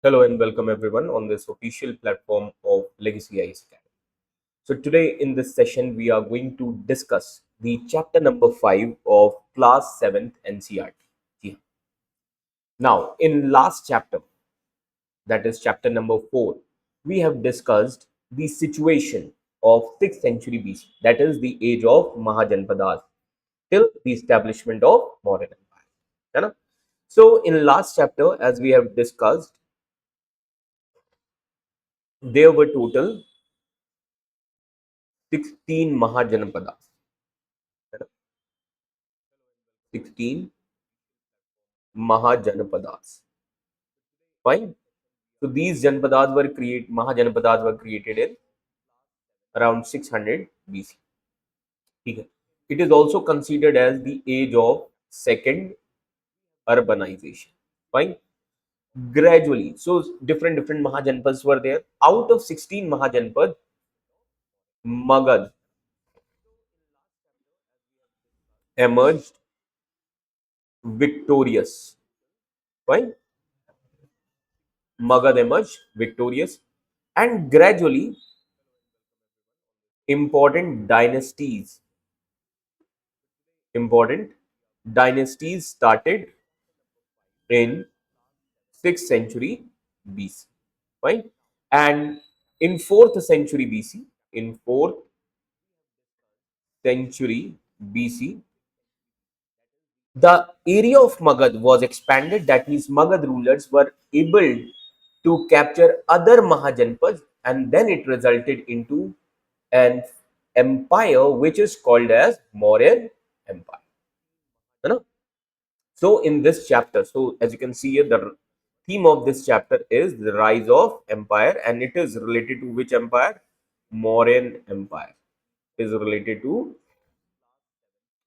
Hello and welcome everyone on this official platform of Legacy IS Academy. So today in this session we are going to discuss the chapter number 5 of class 7th NCERT. जी हाँ. Now in last chapter, that is chapter number 4, we have discussed the situation of 6th century BC, that is the age of Mahajanpadas till the establishment of modern empire. है ना? So in last chapter, as we have discussed, there were total 16 Mahajanpadas. 16 Mahajanapadas. Fine. So these Janapadas were created, Mahajanapadas were created in around 600 BC. Okay. It is also considered as the age of second urbanization. Fine. Gradually, so different Mahajanapads were there. Out of 16 Mahajanapad, Magad emerged victorious. Fine. Magad emerged victorious, and gradually important dynasties started in 6th century BC, right? And in 4th century BC, in 4th century BC, the area of Magad was expanded. That means Magad rulers were able to capture other Mahajanpads, and then it resulted into an empire which is called as Mauryan Empire. You know? So in this chapter, so as you can see here, the theme of this chapter is the rise of empire, and it is related to which empire? Mauryan Empire is related to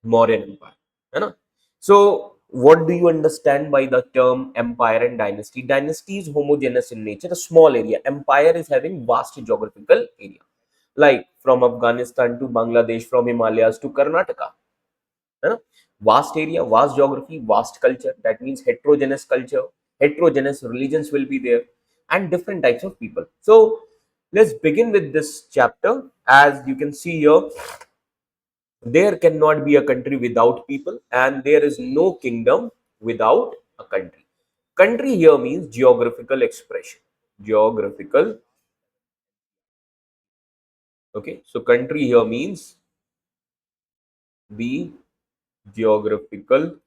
Mauryan Empire. है ना? So what do you understand by the term empire and dynasty? Dynasty is homogeneous in nature, a small area. Empire is having vast geographical area, like from Afghanistan to Bangladesh, from Himalayas to Karnataka. है ना? Vast area, vast geography, vast culture. That means heterogeneous culture, heterogeneous religions will be there, and different types of people. So let's begin with this chapter. As you can see here, there cannot be a country without people, and there is no kingdom without a country. Country here means geographical expression. Geographical. Okay, so country here means the geographical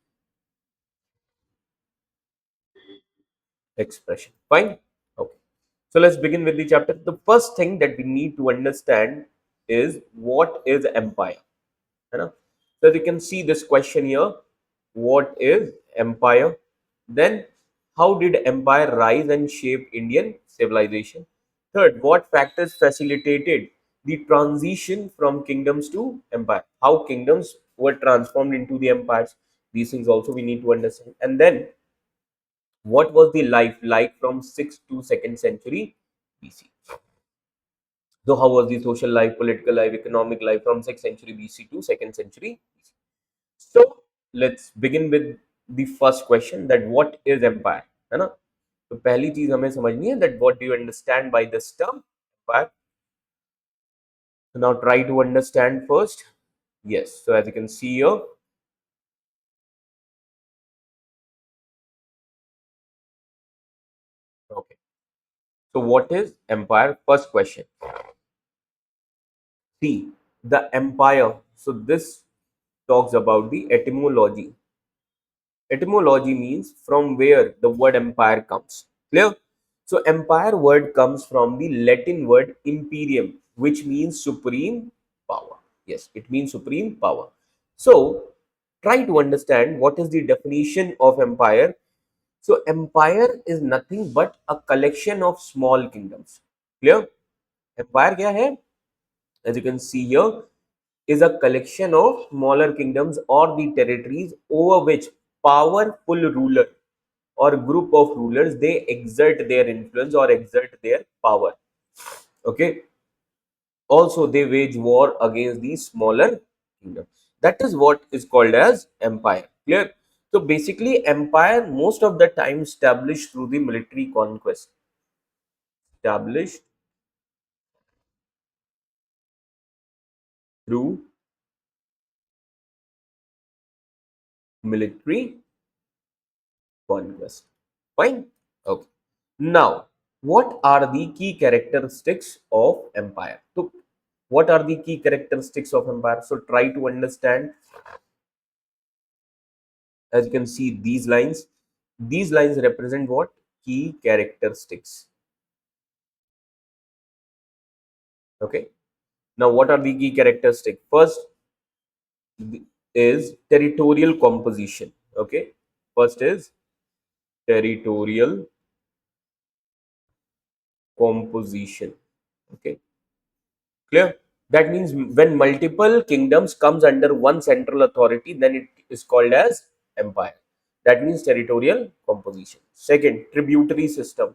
expression. Fine. Okay. So let's begin with the chapter. The first thing that we need to understand is what is empire. है ना? So you can see this question here. What is empire? Then how did empire rise and shape Indian civilization? Third, what factors facilitated the transition from kingdoms to empire? How kingdoms were transformed into the empires? These things also we need to understand. And then what was the life like from 6th to 2nd century BC? So how was the social life, political life, economic life from 6th century BC to 2nd century BC? So let's begin with the first question, that what is empire? है ना? तो पहली चीज हमें समझनी है that what do you understand by this term empire? So now try to understand first. Yes, so as you can see here, okay. So what is empire? First question. See, the empire. So this talks about the etymology. Etymology means from where the word empire comes. Clear? So empire word comes from the Latin word imperium, which means supreme power. Yes, it means supreme power. So try to understand what is the definition of empire. So empire is nothing but a collection of small kingdoms. Clear? Empire क्या है? As you can see here, is a collection of smaller kingdoms or the territories over which powerful ruler or group of rulers they exert their influence or exert their power. Okay. Also, they wage war against these smaller kingdoms. That is what is called as empire. Clear? So basically, empire most of the time established through the military conquest. established through military conquest. Fine. Okay. Now, what are the key characteristics of empire? So, what are the key characteristics of empire? So, try to understand. As you can see, these lines represent what? Key characteristics. Okay. Now, what are the key characteristics? First is territorial composition. Okay. First is territorial composition. Okay. Clear? That means when multiple kingdoms comes under one central authority, then it is called as empire. That means territorial composition. Second, tributary system.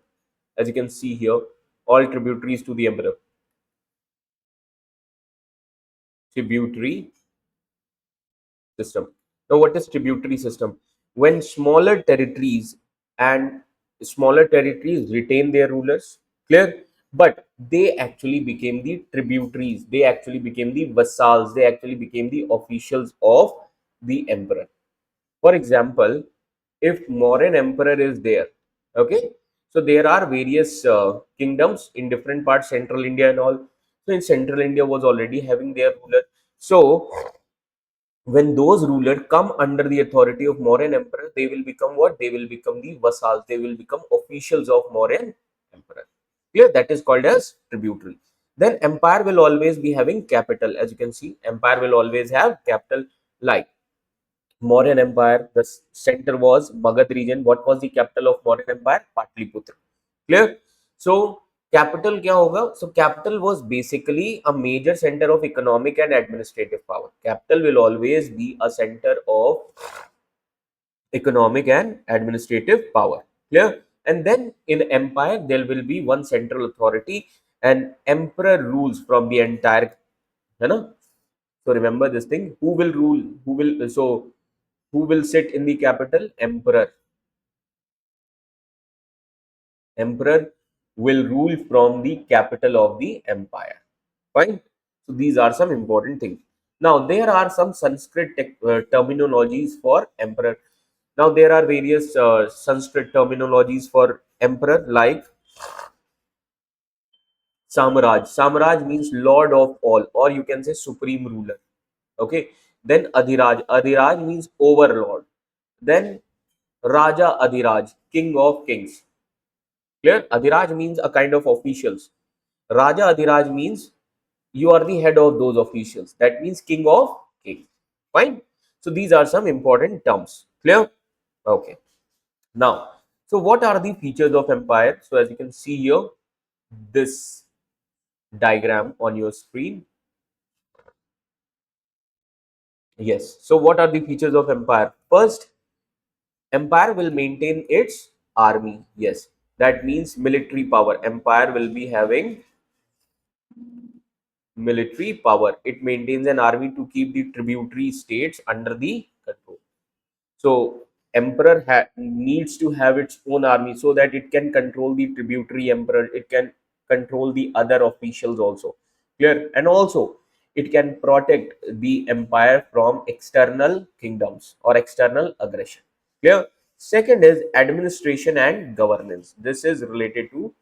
As you can see here, all tributaries to the emperor. Tributary system. Now, what is tributary system? When smaller territories retain their rulers, clear, but they actually became the tributaries. They actually became the vassals. They actually became the officials of the emperor. For example, if Mauryan emperor is there, okay, so there are various kingdoms in different parts, central India and all. So in central India was already having their ruler. So when those rulers come under the authority of Mauryan emperor, they will become what? They will become the vassals. They will become officials of Mauryan emperor. Clear? That is called as tributary. Then empire will always be having capital. As you can see, empire will always have capital. Like Mauryan Empire, the center was Magad region. What was the capital of Mauryan Empire? Patliputra. Clear? So capital क्या होगा? So capital was basically a major center of economic and administrative power. Capital will always be a center of economic and administrative power. Clear? And then in empire there will be one central authority, and emperor rules from the entire. है ना? So remember this thing. Who will rule? Who will sit in the capital? Emperor. Emperor will rule from the capital of the empire. Fine. So these are some important things. Now there are some Sanskrit terminologies for emperor. Now there are various Sanskrit terminologies for emperor, like Samraj. Samraj means lord of all, or you can say supreme ruler. Okay. Then Adhiraj. Adhiraj means overlord. Then Raja Adhiraj, king of kings. Clear? Adhiraj means a kind of officials. Raja Adhiraj means you are the head of those officials. That means king of kings. Fine. So these are some important terms. Clear? Okay. Now, so what are the features of empire? So as you can see here, this diagram on your screen. Yes. So what are the features of empire? First, empire will maintain its army. Yes. That means military power. Empire will be having military power. It maintains an army to keep the tributary states under the control. So emperor needs to have its own army so that it can control the tributary emperor. It can control the other officials also. Clear? And also it can protect the empire from external kingdoms or external aggression. Clear? Second is administration and governance. This is related to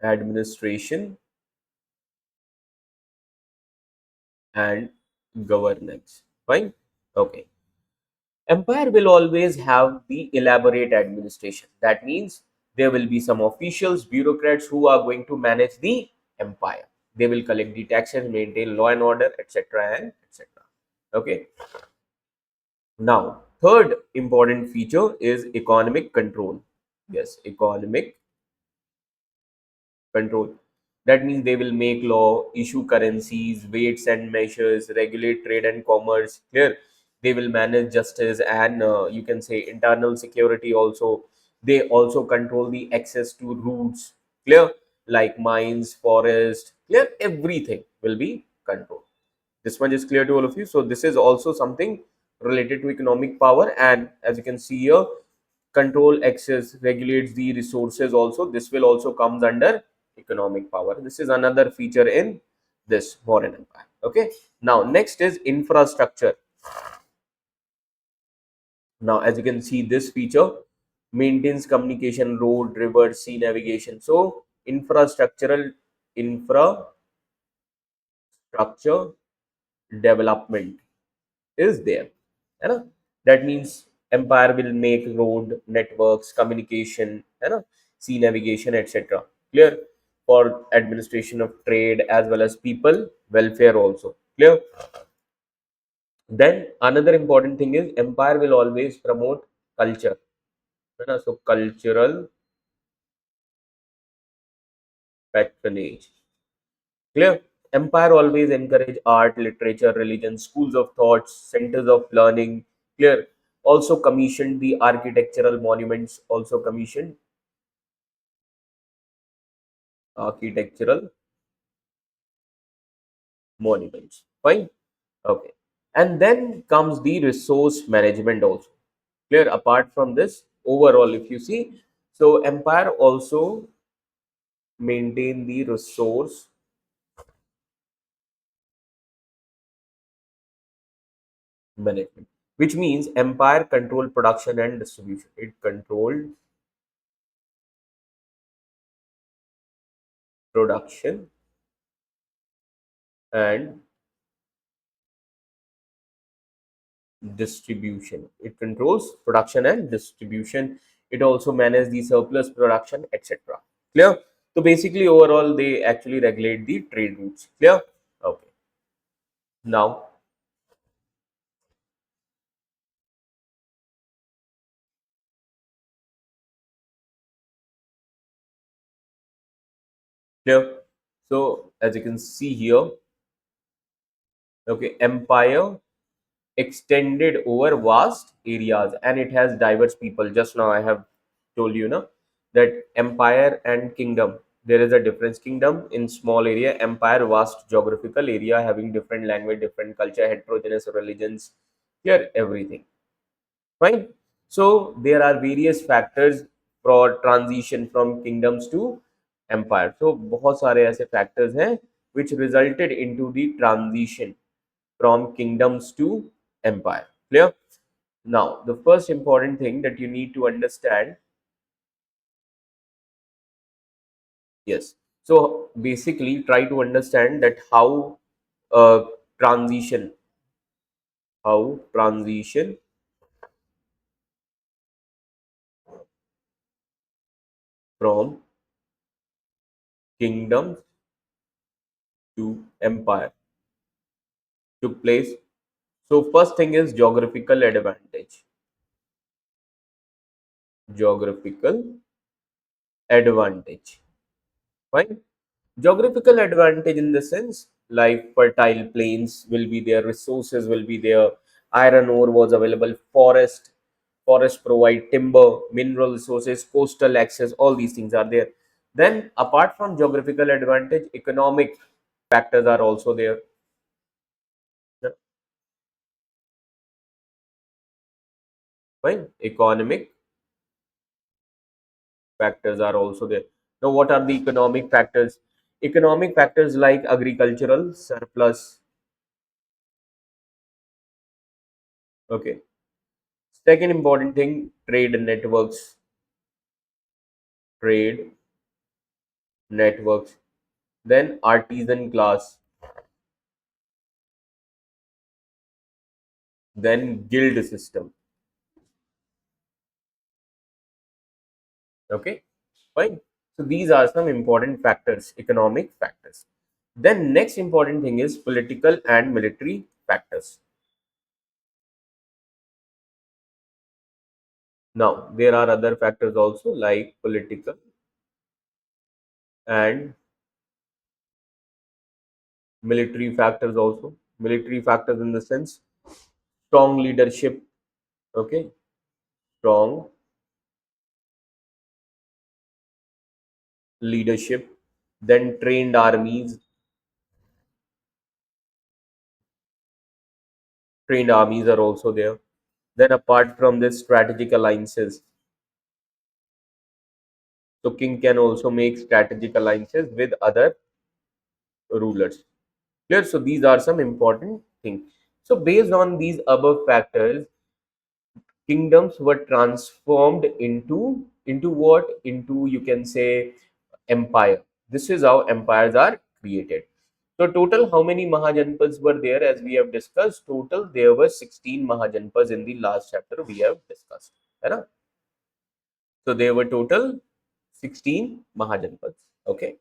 administration and governance. Fine. Okay. Empire will always have the elaborate administration. That means there will be some officials, bureaucrats who are going to manage the empire. They will collect the taxes, maintain law and order, etc. and etc. Okay. Now, third important feature is economic control. Yes, economic control. That means they will make law, issue currencies, weights and measures, regulate trade and commerce. Clear? They will manage justice and you can say internal security also. They also control the access to routes. Clear? Like mines, forest. Clear? Everything will be controlled. This much is clear to all of you. So this is also something related to economic power. And as you can see here, control access, regulates the resources also. This will also comes under economic power. This is another feature in this Mauryan Empire. Okay. Now next is infrastructure. Now as you can see, this feature maintains communication, road, river, sea navigation. So infrastructure development is there. है ना? That means empire will make road networks, communication, है ना? Sea navigation, etc. Clear? For administration of trade as well as people welfare also. Clear? Then another important thing is empire will always promote culture. है ना? So cultural patronage. Clear? Empire always encourage art, literature, religion, schools of thoughts, centers of learning. Clear? Also commissioned the architectural monuments. Also commissioned architectural monuments. Fine. Okay. And then comes the resource management also. Clear? Apart from this, overall, if you see, so empire also maintain the resource management, which means empire control production and distribution. It controlled production and distribution. It controls production and distribution. It also manages the surplus production, etc. Clear? So basically, overall, they actually regulate the trade routes. Clear? Okay. Now, clear? So as you can see here, okay, empire extended over vast areas and it has diverse people. Just now I have told you, no, that empire and kingdom, there is a difference. Kingdom in small area, empire vast geographical area having different language, different culture, heterogeneous religions. Here everything fine. So there are various factors for transition from kingdoms to empire. So बहुत सारे ऐसे factors हैं which resulted into the transition from kingdoms to empire. Clear? Now, the first important thing that you need to understand, yes. So basically, try to understand that uh, transition, how transition from kingdoms to empire took place. So first thing is geographical advantage. Geographical advantage. Fine. Geographical advantage in the sense like fertile plains will be there, resources will be there, iron ore was available, forest provide timber, mineral resources, coastal access, all these things are there. Then apart from geographical advantage, economic factors are also there. Yeah, fine. Economic factors are also there. Now what are the economic factors? Economic factors like agricultural surplus. Okay. Second important thing, trade networks. Trade networks. Then artisan class. Then guild system. Okay, fine. So these are some important factors, economic factors. Then next important thing is political and military factors. Now there are other factors also like political and military factors also. Military factors in the sense strong leadership. Okay, strong leadership. Then trained armies are also there. Then apart from this, strategic alliances. So king can also make strategic alliances with other rulers. Clear? So these are some important things. So based on these above factors, kingdoms were transformed into what? Into, you can say, empire. This is how empires are created. So total, how many Mahajanpas were there? As we have discussed, total there were 16 Mahajanpas in the last chapter we have discussed. है ना? So there were total 16 Mahajanpas. Okay.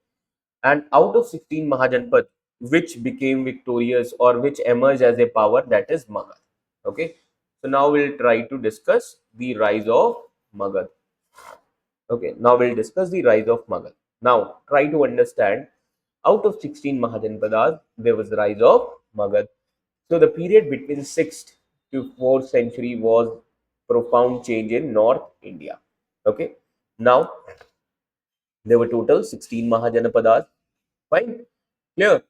And out of 16 Mahajanpat, which became victorious or which emerged as a power, that is Magad. Okay. So now we'll try to discuss the rise of Magad. Okay. Now we'll discuss the rise of Magad. Now try to understand, out of 16 Mahajanpadas, there was the rise of Magad. So the period between 6th to 4th century was profound change in North India. Okay. Now there were total 16 Mahajanapadas. Fine. Clear.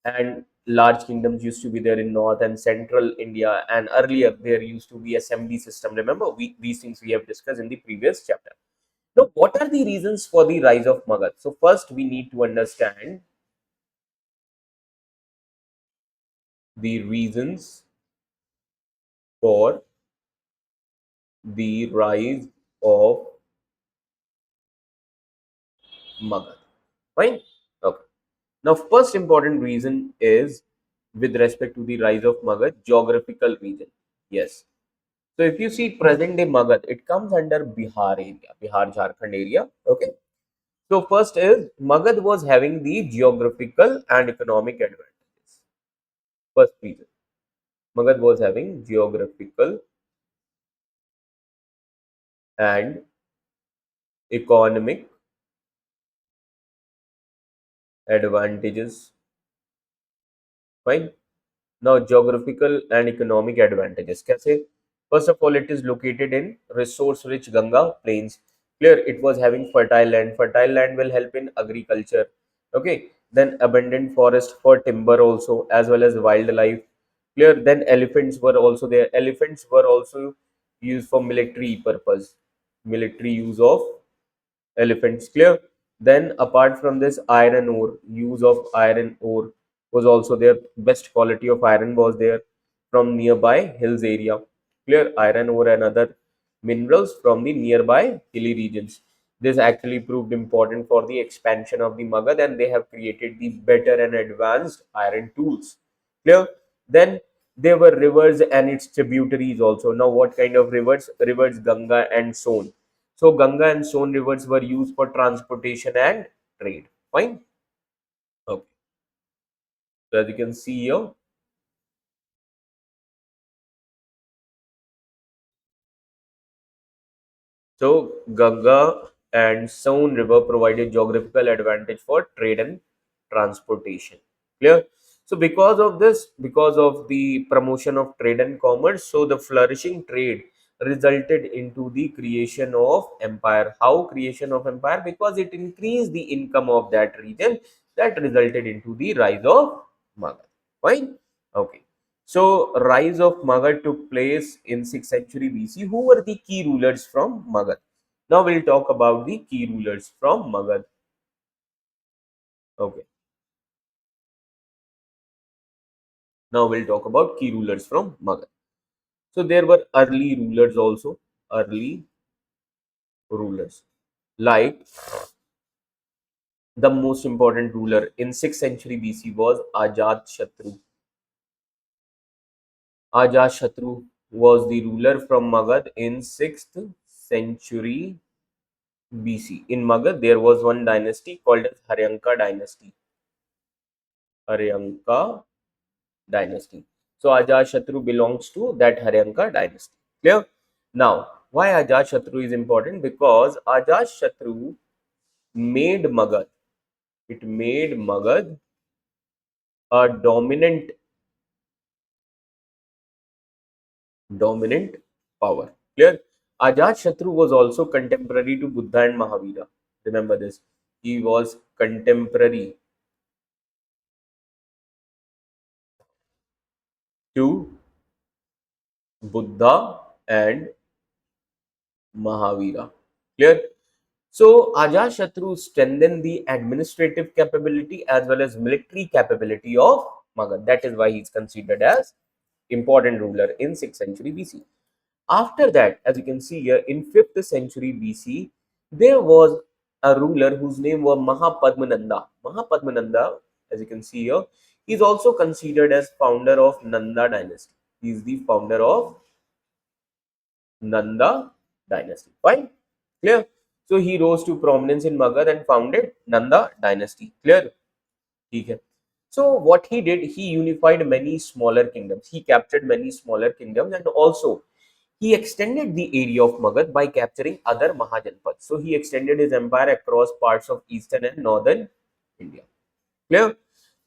And large kingdoms used to be there in north and central India, and earlier there used to be assembly system. Remember, these things we have discussed in the previous chapter. Now, what are the reasons for the rise of Magad? So first we need to understand the reasons for the rise of Magad. Fine. Okay. Now, first important reason is with respect to the rise of Magad, geographical region. Yes. So if you see present day Magad, it comes under Bihar area, Bihar Jharkhand area. Okay. So first is Magad was having the geographical and economic advantages. First reason, Magad was having geographical and economic advantages. Fine. Now, geographical and economic advantages. कैसे? First of all, it is located in resource-rich Ganga plains. Clear, it was having fertile land. Fertile land will help in agriculture. Okay. Then abundant forest for timber also, as well as wildlife. Clear. Then elephants were also there. Elephants were also used for military purpose. Military use of elephants. Clear. Then apart from this, iron ore, use of iron ore was also there. Best quality of iron was there from nearby hills area. Clear. Iron ore and other minerals from the nearby hilly regions. This actually proved important for the expansion of the Magad, and they have created the better and advanced iron tools. Clear. Then there were rivers and its tributaries also. Now what kind of rivers? Rivers Ganga and Son. So Ganga and Son rivers were used for transportation and trade. Fine. Okay. So as you can see here, so Ganga and Son river provided geographical advantage for trade and transportation. Clear? So because of this, because of the promotion of trade and commerce, so the flourishing trade resulted into the creation of empire. How creation of empire? Because it increased the income of that region, that resulted into the rise of Magadha. Fine? Okay. So rise of Magadha took place in 6th century BC. Who were the key rulers from Magadha? Now we'll talk about the key rulers from Magadha. Okay. Now we'll talk about key rulers from Magadha. So there were early rulers also, early rulers. Like the most important ruler in 6th century BC was Ajat Shatru. Ajat Shatru was the ruler from Magadha in 6th century BC. In Magadha, there was one dynasty called as Haryanka dynasty. Haryanka dynasty. So Ajatashatru belongs to that Haryanka dynasty. Clear? Now, why Ajatashatru is important? Because Ajatashatru made Magad. It made Magad a dominant power. Clear? Ajatashatru was also contemporary to Buddha and Mahavira. Remember this. He was contemporary to Buddha and Mahavira. Clear? So Ajatashatru strengthened the administrative capability as well as military capability of Magad. That is why he is considered as important ruler in 6th century BC. After that, as you can see here, in 5th century BC, there was a ruler whose name was Mahapadmananda. Mahapadmananda, as you can see here, he is also considered as founder of Nanda dynasty. He is the founder of Nanda dynasty. Fine, clear. So he rose to prominence in Magad and founded Nanda dynasty. Clear. Okay. So what he did, he unified many smaller kingdoms. He captured many smaller kingdoms, and also he extended the area of Magad by capturing other Mahajanpads. So he extended his empire across parts of eastern and northern India. Clear?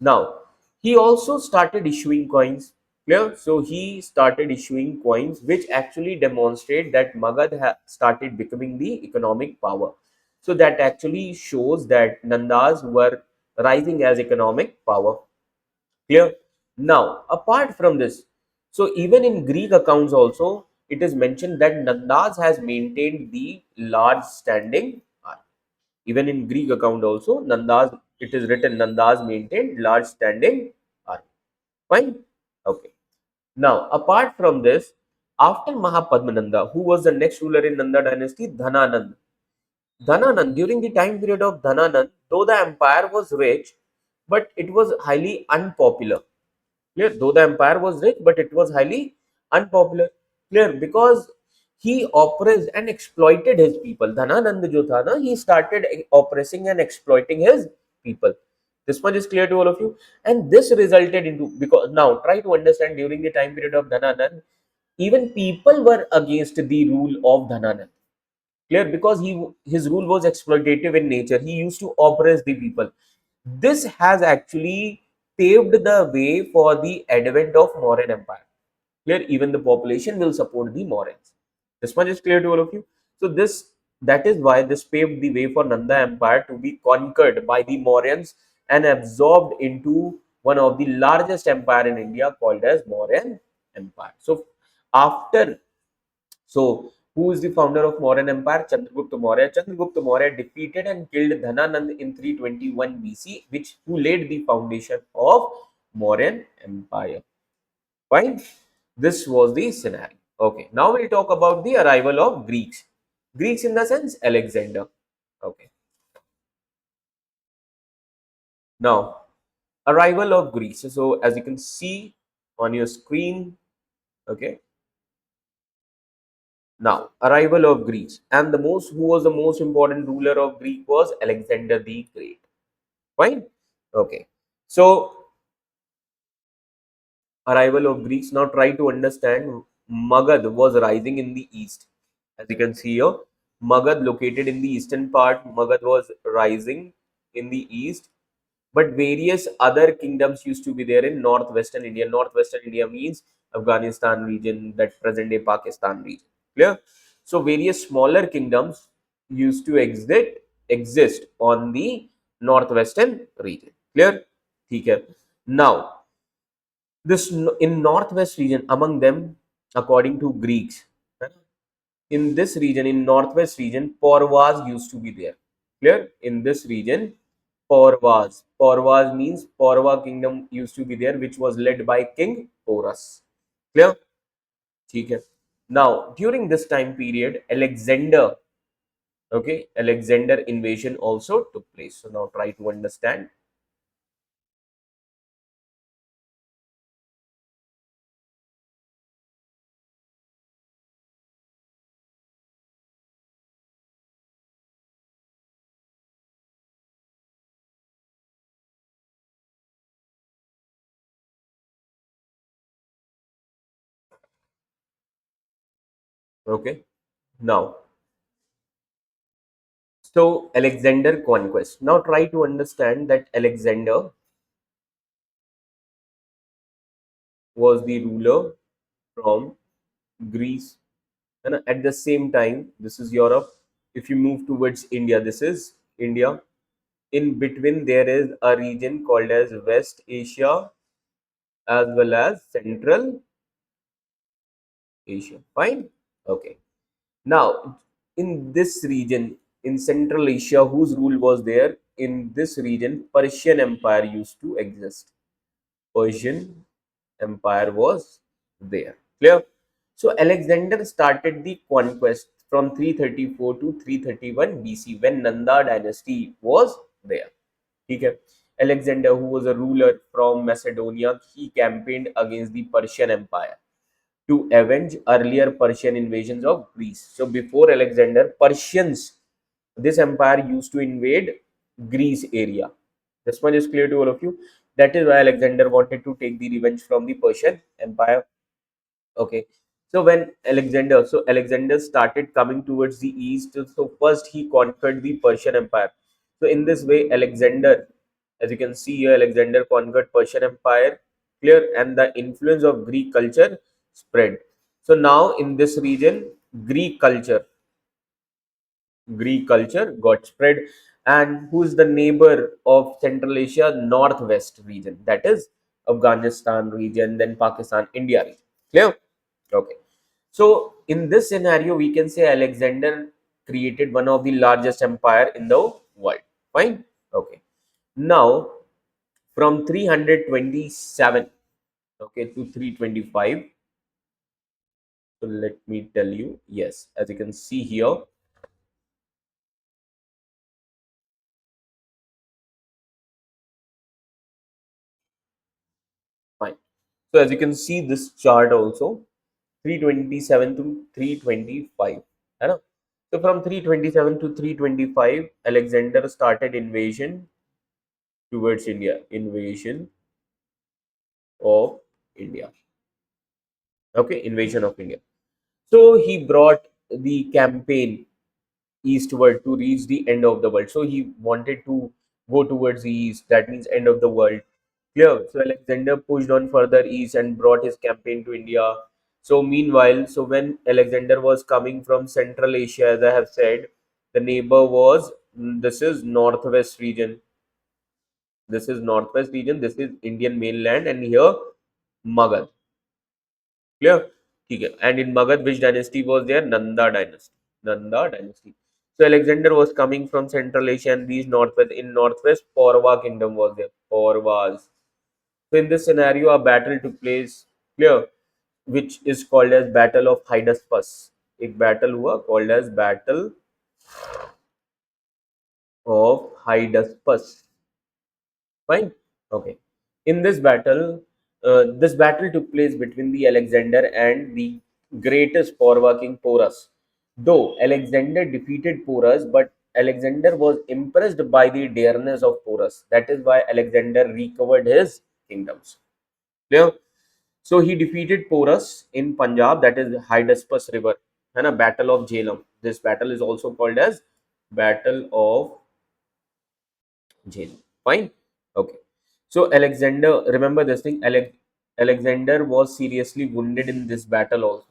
Now, he also started issuing coins. Clear? So he started issuing coins, which actually demonstrate that Magad started becoming the economic power. So that actually shows that Nandas were rising as economic power. Clear? Now, apart from this, so even in Greek accounts also, it is mentioned that Nandas has maintained the large standing army. Even in Greek account also, Nandas, it is written Nandas maintained large standing army. Fine? Okay. Now, apart from this, after Mahapadmananda, who was the next ruler in Nanda dynasty? Dhananand. Dhananand, during the time period of Dhananand, though the empire was rich, but it was highly unpopular. Clear? Though the empire was rich, but it was highly unpopular. Clear? Because he oppressed and exploited his people. Dhananand jo tha na, he started oppressing and exploiting his people. This much is clear to all of you. And this resulted into, because now try to understand, during the time period of Dhananand, even people were against the rule of Dhananand. Clear? Because his rule was exploitative in nature. He used to oppress the people. This has actually paved the way for the advent of Mauryan Empire. Clear? Even the population will support the Mauryans. This much is clear to all of you. So that is why this paved the way for Nanda Empire to be conquered by the Mauryans and absorbed into one of the largest empire in India called as Mauryan Empire. So after, so, who is the founder of Mauryan Empire? Chandragupta Maurya. Chandragupta Maurya defeated and killed Dhananand in 321 BC, which who laid the foundation of Mauryan Empire. Fine. This was the scenario. Okay. Now we'll talk about the arrival of Greeks. Greeks in the sense Alexander. Okay. Now, arrival of Greeks. So, as you can see on your screen, okay. Now, arrival of Greeks, and who was the most important ruler of Greek was Alexander the Great. Fine. Okay. So, arrival of Greeks. Now, try to understand. Magad was rising in the east. As you can see here, Magad located in the eastern part. Magad was rising in the east, but various other kingdoms used to be there in northwestern India. Northwestern India means Afghanistan region, that present day Pakistan region. Clear? So various smaller kingdoms used to exist on the northwestern region. Clear? Okay. Now, in northwest region, among them, according to Greeks, in this region, in northwest region, Pauravas used to be there. Clear? In this region, Pauravas. Pauravas means Paurava kingdom used to be there, which was led by King Porus. Clear? Okay. Now, during this time period, Alexander invasion also took place. So now try to understand. Okay. Now, so Alexander conquest. Now try to understand that Alexander was the ruler from Greece, and at the same time, this is Europe. If you move towards India, this is India. In between, there is a region called as West Asia as well as Central Asia. Fine. Okay. Now, in this region, in Central Asia whose rule was there in this region, Persian Empire used to exist. Persian Empire was there. Clear? So Alexander started the conquest from 334 to 331 BC when Nanda dynasty was there. Okay. Alexander, who was a ruler from Macedonia, he campaigned against the Persian Empire to avenge earlier Persian invasions of Greece. So before Alexander, Persians, this empire used to invade Greece area. This much is clear to all of you. That is why Alexander wanted to take the revenge from the Persian Empire. Okay. So Alexander started coming towards the east. So first he conquered the Persian Empire. So in this way, Alexander, as you can see here, Alexander conquered Persian Empire, clear, and the influence of Greek culture spread. So now in this region, Greek culture, Greek culture got spread. And who's the neighbor of Central Asia? Northwest region. That is Afghanistan region, then Pakistan, India region. Clear? Okay. So in this scenario, we can say Alexander created one of the largest empire in the world. Fine. Okay. Now from 327, okay, to 325. So let me tell you. Yes, as you can see here. Fine. So as you can see this chart also, 327 to 325. है ना? So from 327 to 325, Alexander started invasion towards India. Invasion of India. Okay, invasion of India. So he brought the campaign eastward to reach the end of the world. So he wanted to go towards the east, that means end of the world. Clear. So Alexander pushed on further east and brought his campaign to India. So meanwhile, so when Alexander was coming from Central Asia, as I have said, the neighbor was, this is northwest region. This is northwest region. This is Indian mainland, and here Magad. Clear? ठीक है. And in Magad, which dynasty was there? Nanda dynasty. Nanda dynasty. So Alexander was coming from Central Asia and these northwest. In northwest, Paurva kingdom was there. Pauravas. So in this scenario, a battle took place. Clear? Which is called as Battle of Hydaspes. एक battle हुआ called as Battle of Hydaspes. Fine. Okay. In this battle took place between the Alexander and the greatest Paurva king Porus. Though Alexander defeated Porus, but Alexander was impressed by the dareness of Porus. That is why Alexander recovered his kingdoms. Clear? So he defeated Porus in Punjab, that is Hydaspes River, and a Battle of Jhelum. This battle is also called as Battle of Jhelum. Fine. Okay. So Alexander, remember this thing. Alexander was seriously wounded in this battle also.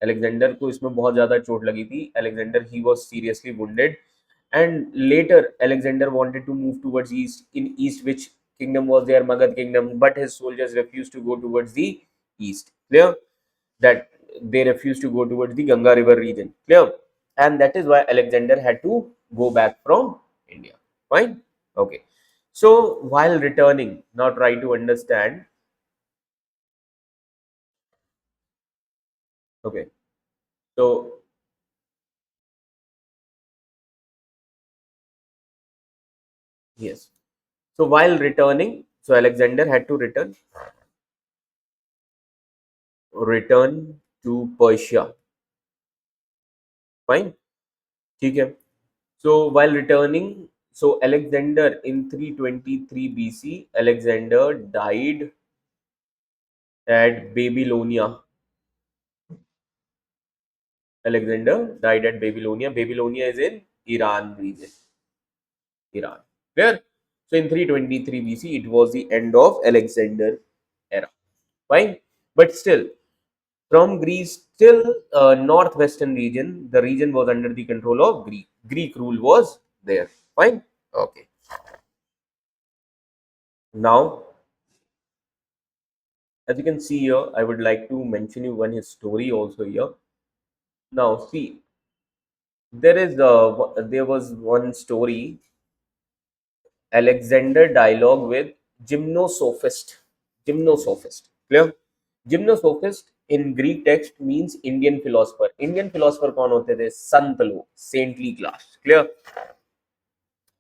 Alexander को इसमें बहुत ज़्यादा चोट लगी थी. Alexander, he was seriously wounded, and later Alexander wanted to move towards east. In east, which kingdom was there? Magad kingdom. But his soldiers refused to go towards the east. Clear? That they refused to go towards the Ganga River region. Clear? And that is why Alexander had to go back from India. Fine. Okay. So while returning, now try to understand. Okay. So yes. So while returning, so Alexander had to return to Persia. Fine. ठीक है. So while returning, so Alexander in 323 BC, Alexander died at Babylonia. Alexander died at Babylonia. Babylonia is in Iran region. Iran. Clear? So in 323 BC, it was the end of Alexander era. Fine. But still, from Greece till northwestern region, the region was under the control of Greek. Greek rule was there. Fine. Okay. Now, as you can see here, I would like to mention you one his story also here. Now, see, There was one story, Alexander dialogue with gymnosophist. Gymnosophist. Clear? Gymnosophist in Greek text means Indian philosopher. Indian philosopher कौन होते थे? संत लोग, saintly class. Clear?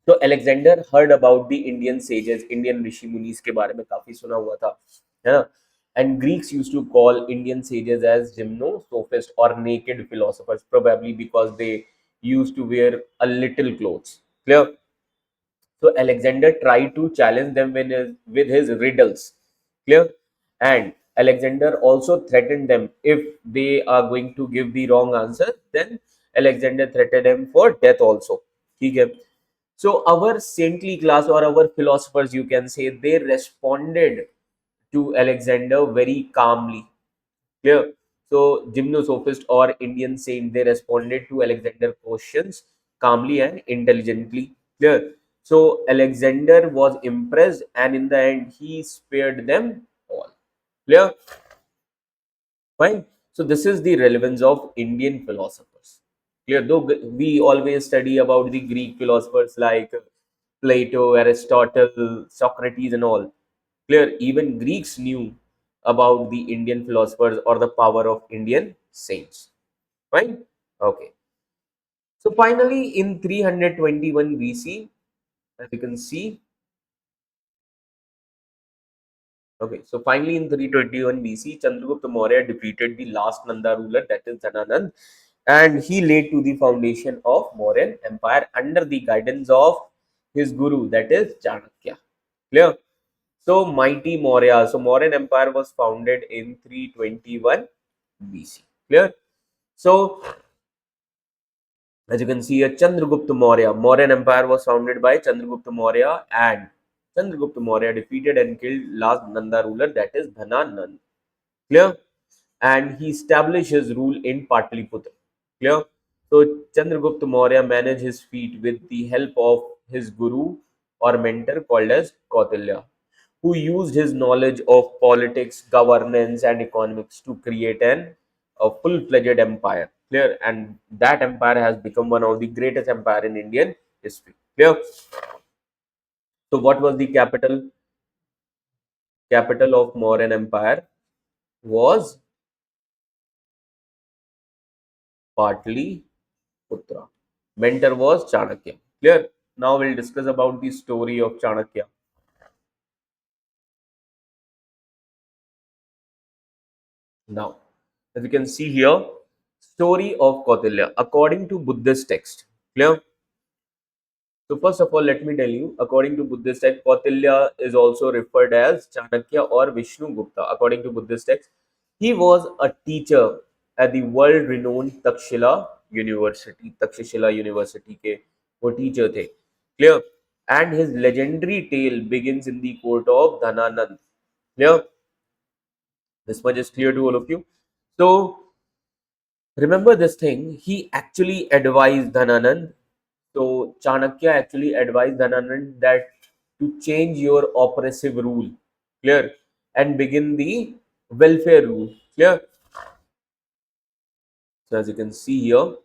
तो Alexander heard about the Indian sages, Indian ऋषि मुनीस के बारे में काफी सुना हुआ था, है ना? And Greeks used to call Indian sages as gymnosophist और naked philosophers, probably because they used to wear a little clothes. Clear? So Alexander tried to challenge them with his riddles. Clear? And Alexander also threatened them if they are going to give the wrong answer, then Alexander threatened him for death also. Okay. So our saintly class or our philosophers, you can say, they responded to Alexander very calmly. Clear? So gymnosophist or Indian saint, they responded to Alexander questions calmly and intelligently. Clear? So Alexander was impressed, and in the end, he spared them all. Clear? Fine. So this is the relevance of Indian philosophers. Clear? Though we always study about the Greek philosophers like Plato, Aristotle, Socrates, and all. Clear? Even Greeks knew about the Indian philosophers or the power of Indian saints. Fine? Okay. So finally, in 321 BC, as you can see, okay, so finally in 321 BC, Chandragupta Maurya defeated the last Nanda ruler, that is Dhananand, and he laid to the foundation of Mauryan Empire under the guidance of his guru, that is Chanakya. Clear? So mighty Maurya. So Mauryan Empire was founded in 321 BC. Clear? So as you can see here, Chandragupta Maurya. Mauryan Empire was founded by Chandragupta Maurya, and Chandragupta Maurya defeated and killed last Nanda ruler, that is Dhananand. Clear? And he established his rule in Patliputra. Clear? So Chandragupta Maurya managed his feat with the help of his guru or mentor called as Kautilya, who used his knowledge of politics, governance, and economics to create a full-fledged empire. Clear? And that empire has become one of the greatest empire in Indian history. Clear? So what was the capital of Mauryan Empire? Was Patliputra. Mentor was Chanakya. Clear? Now we'll discuss about the story of Chanakya. Now, as you can see here, story of Kautilya according to Buddhist text. Clear? So first of all, let me tell you, according to Buddhist text, Kautilya is also referred as Chanakya or Vishnu Gupta. According to Buddhist text, he was a teacher at the world-renowned Takshashila University के वो teacher थे. Clear? And his legendary tale begins in the court of Dhananand. Clear? This much is clear to all of you. So remember this thing. He actually advised Dhananand. So Chanakya actually advised Dhananand that to change your oppressive rule, clear, and begin the welfare rule, clear. So as you can see here,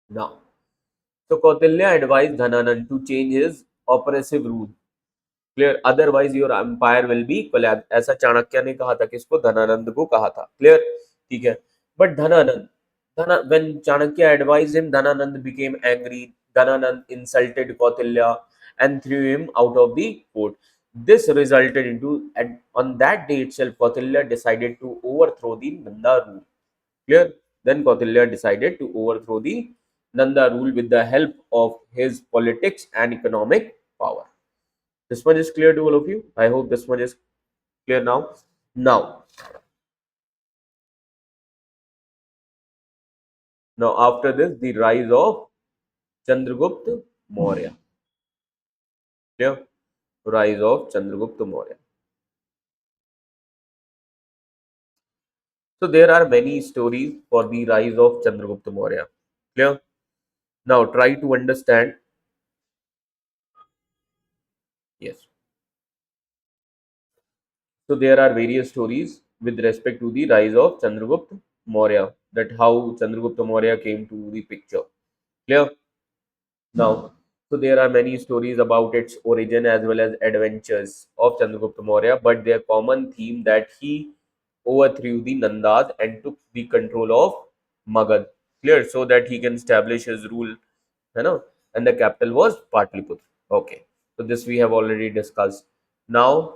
now, so Kautilya advised Dhananand to change his oppressive rule, clear, otherwise your empire will be collapse, ऐसा चाणक्य ने कहा था, किसको? धनानंद को कहा था. Clear? ठीक है. But Dhanananda, when Chanakya advised him, Dhananand became angry. Dhananand insulted Kautilya and threw him out of the court. This resulted into, and on that day itself, Kautilya decided to overthrow the Nanda rule. Clear? Then Kautilya decided to overthrow the Nanda rule with the help of his politics and economic power. This much is clear to all of you. I hope this much is clear now. Now, now after this, the rise of Chandragupta Maurya. Clear? Rise of Chandragupta Maurya. So there are many stories for the rise of Chandragupta Maurya. Clear? Now try to understand. Yes. So there are various stories with respect to the rise of Chandragupta Maurya, that how Chandragupta Maurya came to the picture. Clear? Now, so there are many stories about its origin as well as adventures of Chandragupta Maurya, but their common theme that he overthrew the Nandas and took the control of Magad. Clear? So that he can establish his rule, you know, and the capital was Patliputra. Okay, so this we have already discussed. Now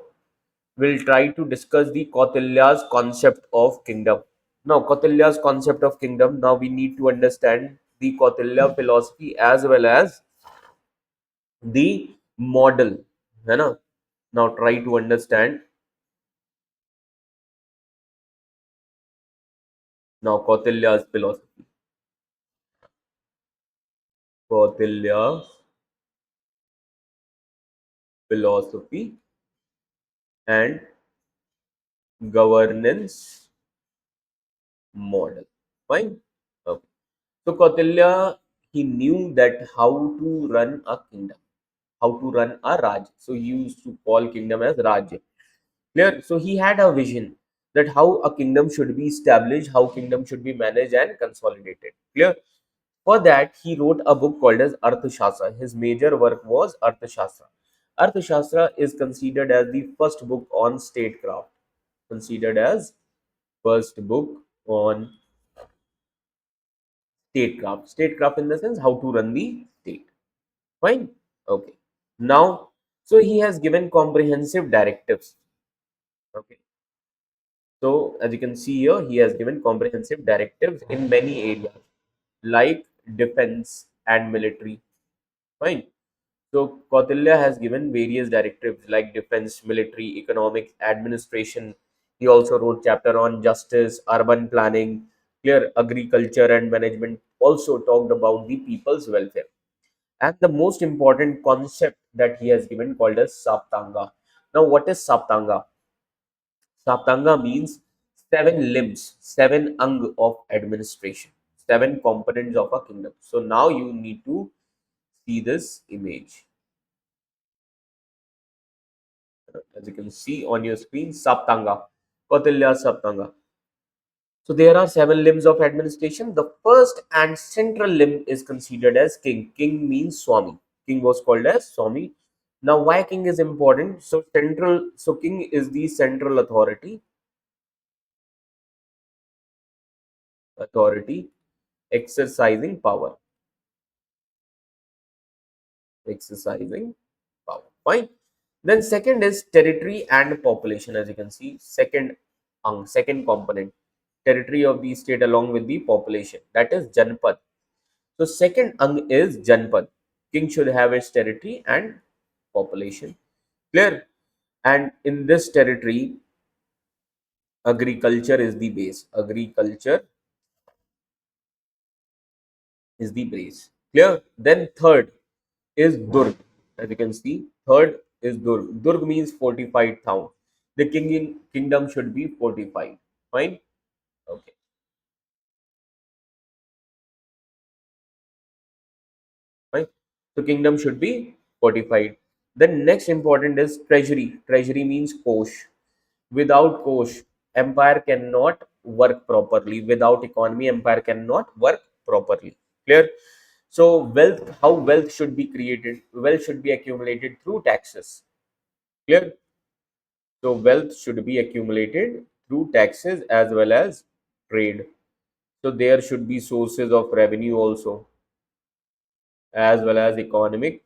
we'll try to discuss the Kautilya's concept of kingdom. Now, Kautilya's concept of kingdom. Now we need to understand the Kautilya philosophy as well as the model, है ना? Now try to understand now Kautilya's philosophy. Kautilya's philosophy and governance model. Fine. Okay. So Kautilya, he knew that how to run a kingdom, how to run a Raj. So he used to call kingdom as Rajya. Clear? So he had a vision that how a kingdom should be established, how kingdom should be managed and consolidated. Clear? For that, he wrote a book called as Arthashastra. His major work was Arthashastra. Arthashastra is considered as the first book on statecraft. Considered as first book on statecraft. Statecraft in the sense how to run the state. Fine. Okay. Now, so he has given comprehensive directives. Okay. So as you can see here, he has given comprehensive directives in many areas like defense and military. Fine. So Kautilya has given various directives like defense, military, economics, administration. He also wrote chapter on justice, urban planning, clear agriculture and management. Also talked about the people's welfare. And the most important concept that he has given called as Saptanga. Now, what is Saptanga? Saptanga means seven limbs, seven ang of administration, seven components of a kingdom. So now you need to see this image. As you can see on your screen, Saptanga, Kautilya Saptanga. So there are seven limbs of administration. The first and central limb is considered as king. King means Swami. King was called as Swami. Now, why king is important? So central. So king is the central authority. Authority exercising power. Exercising power. Fine. Then second is territory and population. As you can see, second component, territory of the state along with the population. That is Janpad. So second ang is Janpad. King should have its territory and population. Clear? And in this territory, agriculture is the base. Agriculture is the base. Clear? Then third is Durg. As you can see, third is Durg. Durg means fortified town. The kingdom should be fortified. Fine? Okay. Fine. So kingdom should be fortified. Then next important is treasury. Treasury means kosh. Without kosh, empire cannot work properly. Without economy, empire cannot work properly. Clear? So wealth, how wealth should be created? Wealth should be accumulated through taxes. Clear? So wealth should be accumulated through taxes as well as trade. So there should be sources of revenue also, as well as economic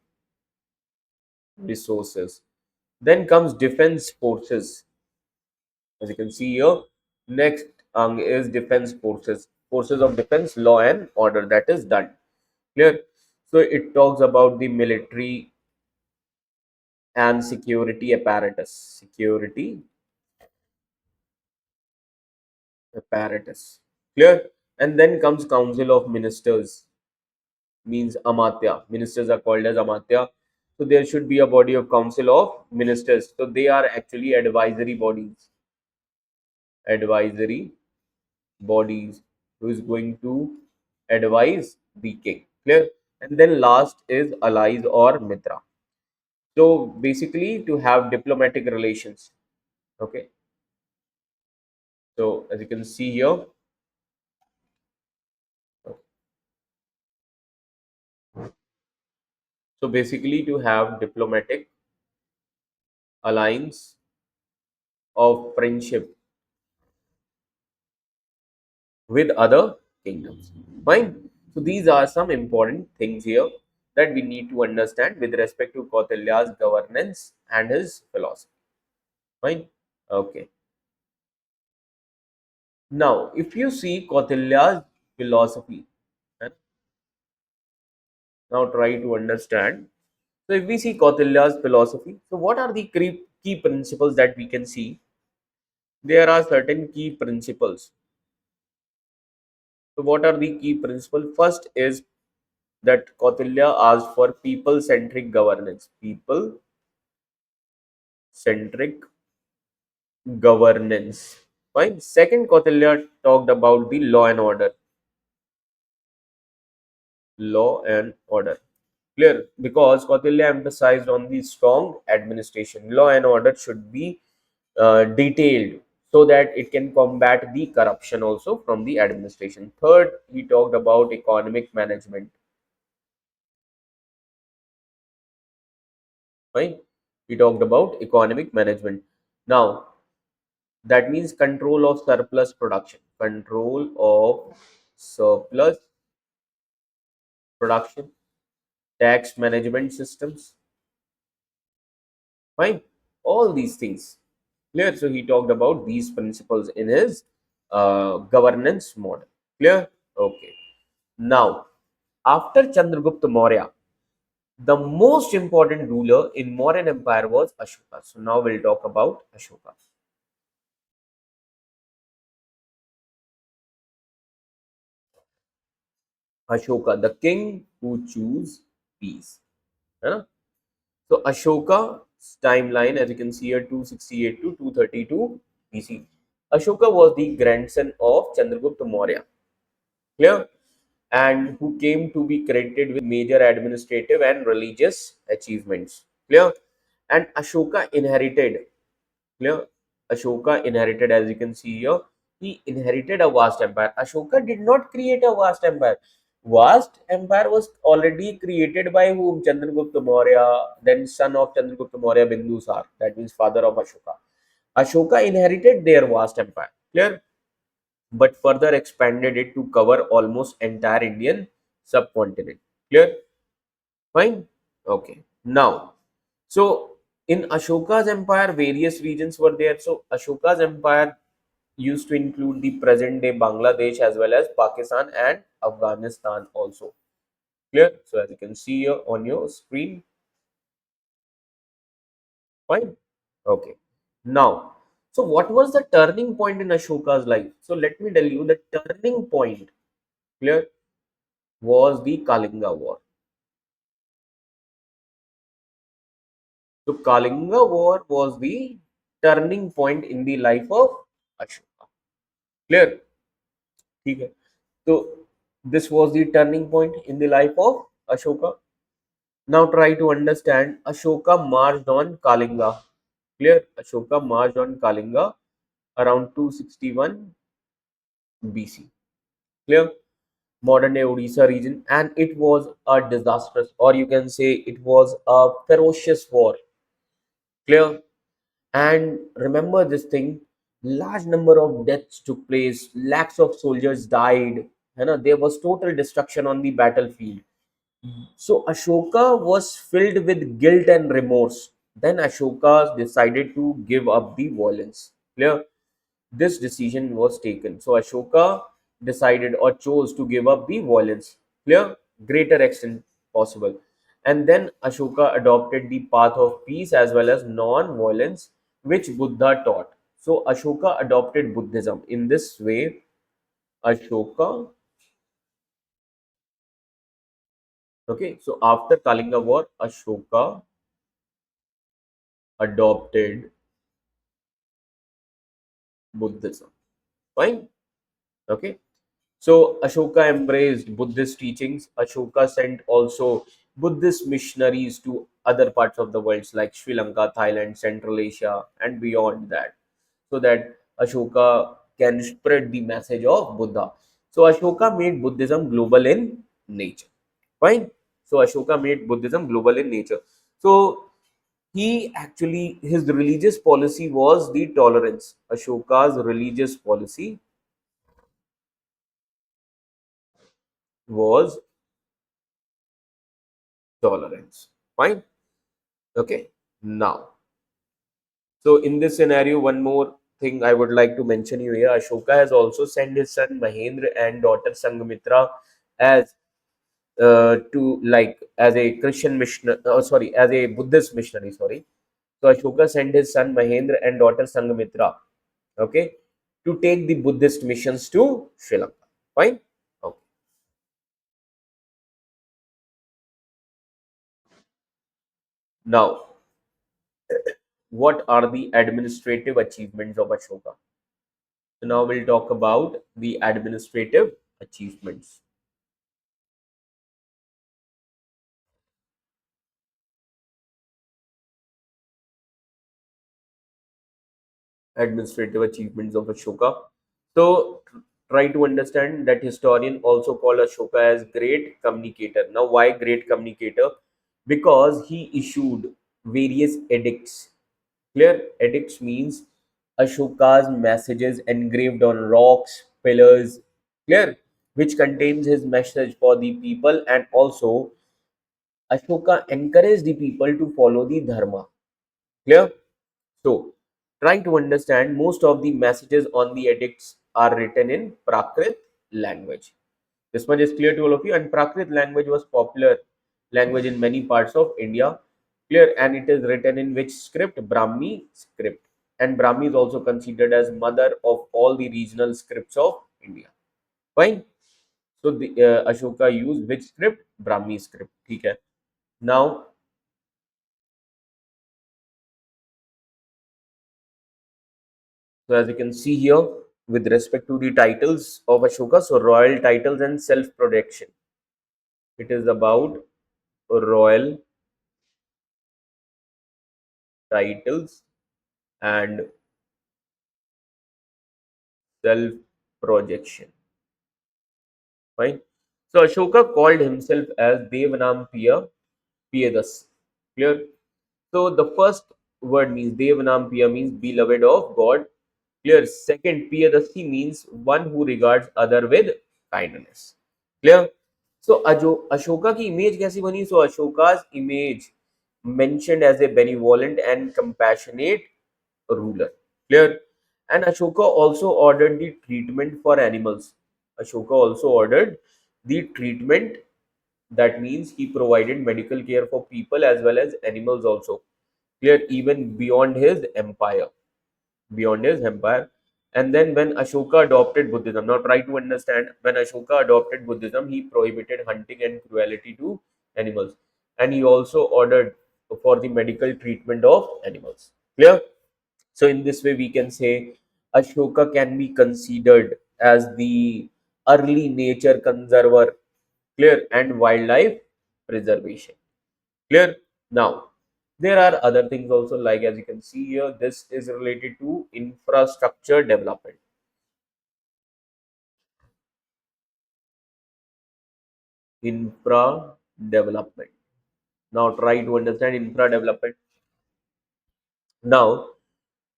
resources. Then comes defense forces. As you can see here, next is defense forces. Forces of defense, law and order. That is done. Clear? So it talks about the military and security apparatus. Security apparatus. Clear? And then comes council of ministers, means amatya. Ministers are called as amatya. So there should be a body of council of ministers. So they are actually advisory bodies. Advisory bodies who is going to advise the king. Clear? And then last is allies or mitra. So basically to have diplomatic relations. Okay. So as you can see here, So basically, to have diplomatic alliance of friendship with other kingdoms. Fine. So these are some important things here that we need to understand with respect to Kautilya's governance and his philosophy. Fine. Okay. Now, if you see Kautilya's philosophy, and now try to understand. So, if we see Kautilya's philosophy, so what are the key principles that we can see? There are certain key principles. So, what are the key principles? First is that Kautilya asked for people-centric governance. People-centric governance. Fine. Second, Kautilya talked about the law and order. Law and order. Clear, because Kautilya emphasized on the strong administration. Law and order should be detailed so that it can combat the corruption also from the administration. Third, he talked about economic management. Right? He talked about economic management. Now, that means control of surplus production. Control of surplus production, tax management systems. Fine. All these things. Clear. So he talked about these principles in his governance model. Clear. Okay. Now, after Chandragupta Maurya, the most important ruler in Mauryan Empire was Ashoka. So now we'll talk about Ashoka. Ashoka, the king who chose peace. है So Ashoka's timeline, as you can see here, 268 to 232 BC. Ashoka was the grandson of Chandragupta Maurya. Clear? And who came to be credited with major administrative and religious achievements. Clear? And Ashoka inherited, clear? Ashoka inherited, as you can see here, he inherited a vast empire. Ashoka did not create a vast empire. Vast empire was already created by whom? Chandragupta Maurya, then son of Chandragupta Maurya, Bindusar, that means father of Ashoka. Ashoka inherited their vast empire. Clear? But further expanded it to cover almost entire Indian subcontinent. Clear? Fine? Okay. Now, so in Ashoka's empire, various regions were there. So Ashoka's empire used to include the present day Bangladesh as well as Pakistan and Afghanistan also. Clear? So as you can see here on your screen. Fine? Okay. Now, so what was the turning point in Ashoka's life? So let me tell you the turning point, clear, was the Kalinga War. So Kalinga War was the turning point in the life of Ashoka. Clear? Okay. So this was the turning point in the life of Ashoka. Now try to understand. Ashoka marched on Kalinga. Clear? Ashoka marched on Kalinga around 261 BC. Clear? Modern day Odisha region, and it was a disastrous, or you can say it was a ferocious war. Clear? And remember this thing, large number of deaths took place, lakhs of soldiers died, there was total destruction on the battlefield. So Ashoka was filled with guilt and remorse. Then Ashoka decided to give up the violence. Clear? This decision was taken. So Ashoka decided or chose to give up the violence. Clear? Greater extent possible. And then Ashoka adopted the path of peace as well as non-violence, which Buddha taught. So Ashoka adopted Buddhism. In this way, Ashoka, okay, so after Kalinga War, Ashoka adopted Buddhism. Fine. Okay. So Ashoka embraced Buddhist teachings. Ashoka sent also Buddhist missionaries to other parts of the world like Sri Lanka, Thailand, Central Asia, and beyond that, so that Ashoka can spread the message of Buddha. So Ashoka made Buddhism global in nature. Fine. So Ashoka made Buddhism global in nature. So he actually, his religious policy was the tolerance. Ashoka's religious policy was tolerance. Fine. Okay. Now, so in this scenario, one more thing I would like to mention you here. Ashoka has also sent his son Mahendra and daughter Sanghamitra as to like as a Christian missionary. Oh, sorry, as a Buddhist missionary. Sorry. So Ashoka sent his son Mahendra and daughter Sanghamitra, okay, to take the Buddhist missions to Sri Lanka. Fine. Okay. Now, what are the administrative achievements of Ashoka? So now we'll talk about the administrative achievements. Administrative achievements of Ashoka. So try to understand that historian also call Ashoka as great communicator. Now why great communicator? Because he issued various edicts. Clear? Edicts means Ashoka's messages engraved on rocks, pillars, clear, which contains his message for the people, and also Ashoka encouraged the people to follow the dharma. Clear? So, trying to understand, most of the messages on the edicts are written in Prakrit language. This much is clear to all of you. And Prakrit language was popular language in many parts of India. Clear, and it is written in which script? Brahmi script. And Brahmi is also considered as mother of all the regional scripts of India. Fine. So the Ashoka used which script? Brahmi script. Okay. Now, so as you can see here, with respect to the titles of Ashoka, so royal titles and self-protection. It is about royal titles and self-projection. Fine. So Ashoka called himself as Devanam Piya Piyadas. Clear? So the first word means Devanam Piya means beloved of God. Clear? Second, Piyadasi means one who regards other with kindness. Clear? So Ashoka की image कैसी बनी? So Ashoka's image mentioned as a benevolent and compassionate ruler. Clear? And Ashoka also ordered the treatment for animals. Ashoka also ordered the treatment, that means he provided medical care for people as well as animals also. Clear? Even beyond his empire. Beyond his empire. And then when Ashoka adopted Buddhism, now try to understand, when Ashoka adopted Buddhism, he prohibited hunting and cruelty to animals. And he also ordered for the medical treatment of animals. Clear? So in this way, we can say Ashoka can be considered as the early nature conserver, clear, and wildlife preservation. Clear? Now, there are other things also, like as you can see here, this is related to infrastructure development. Infra development. Now, try to understand infra development. Now,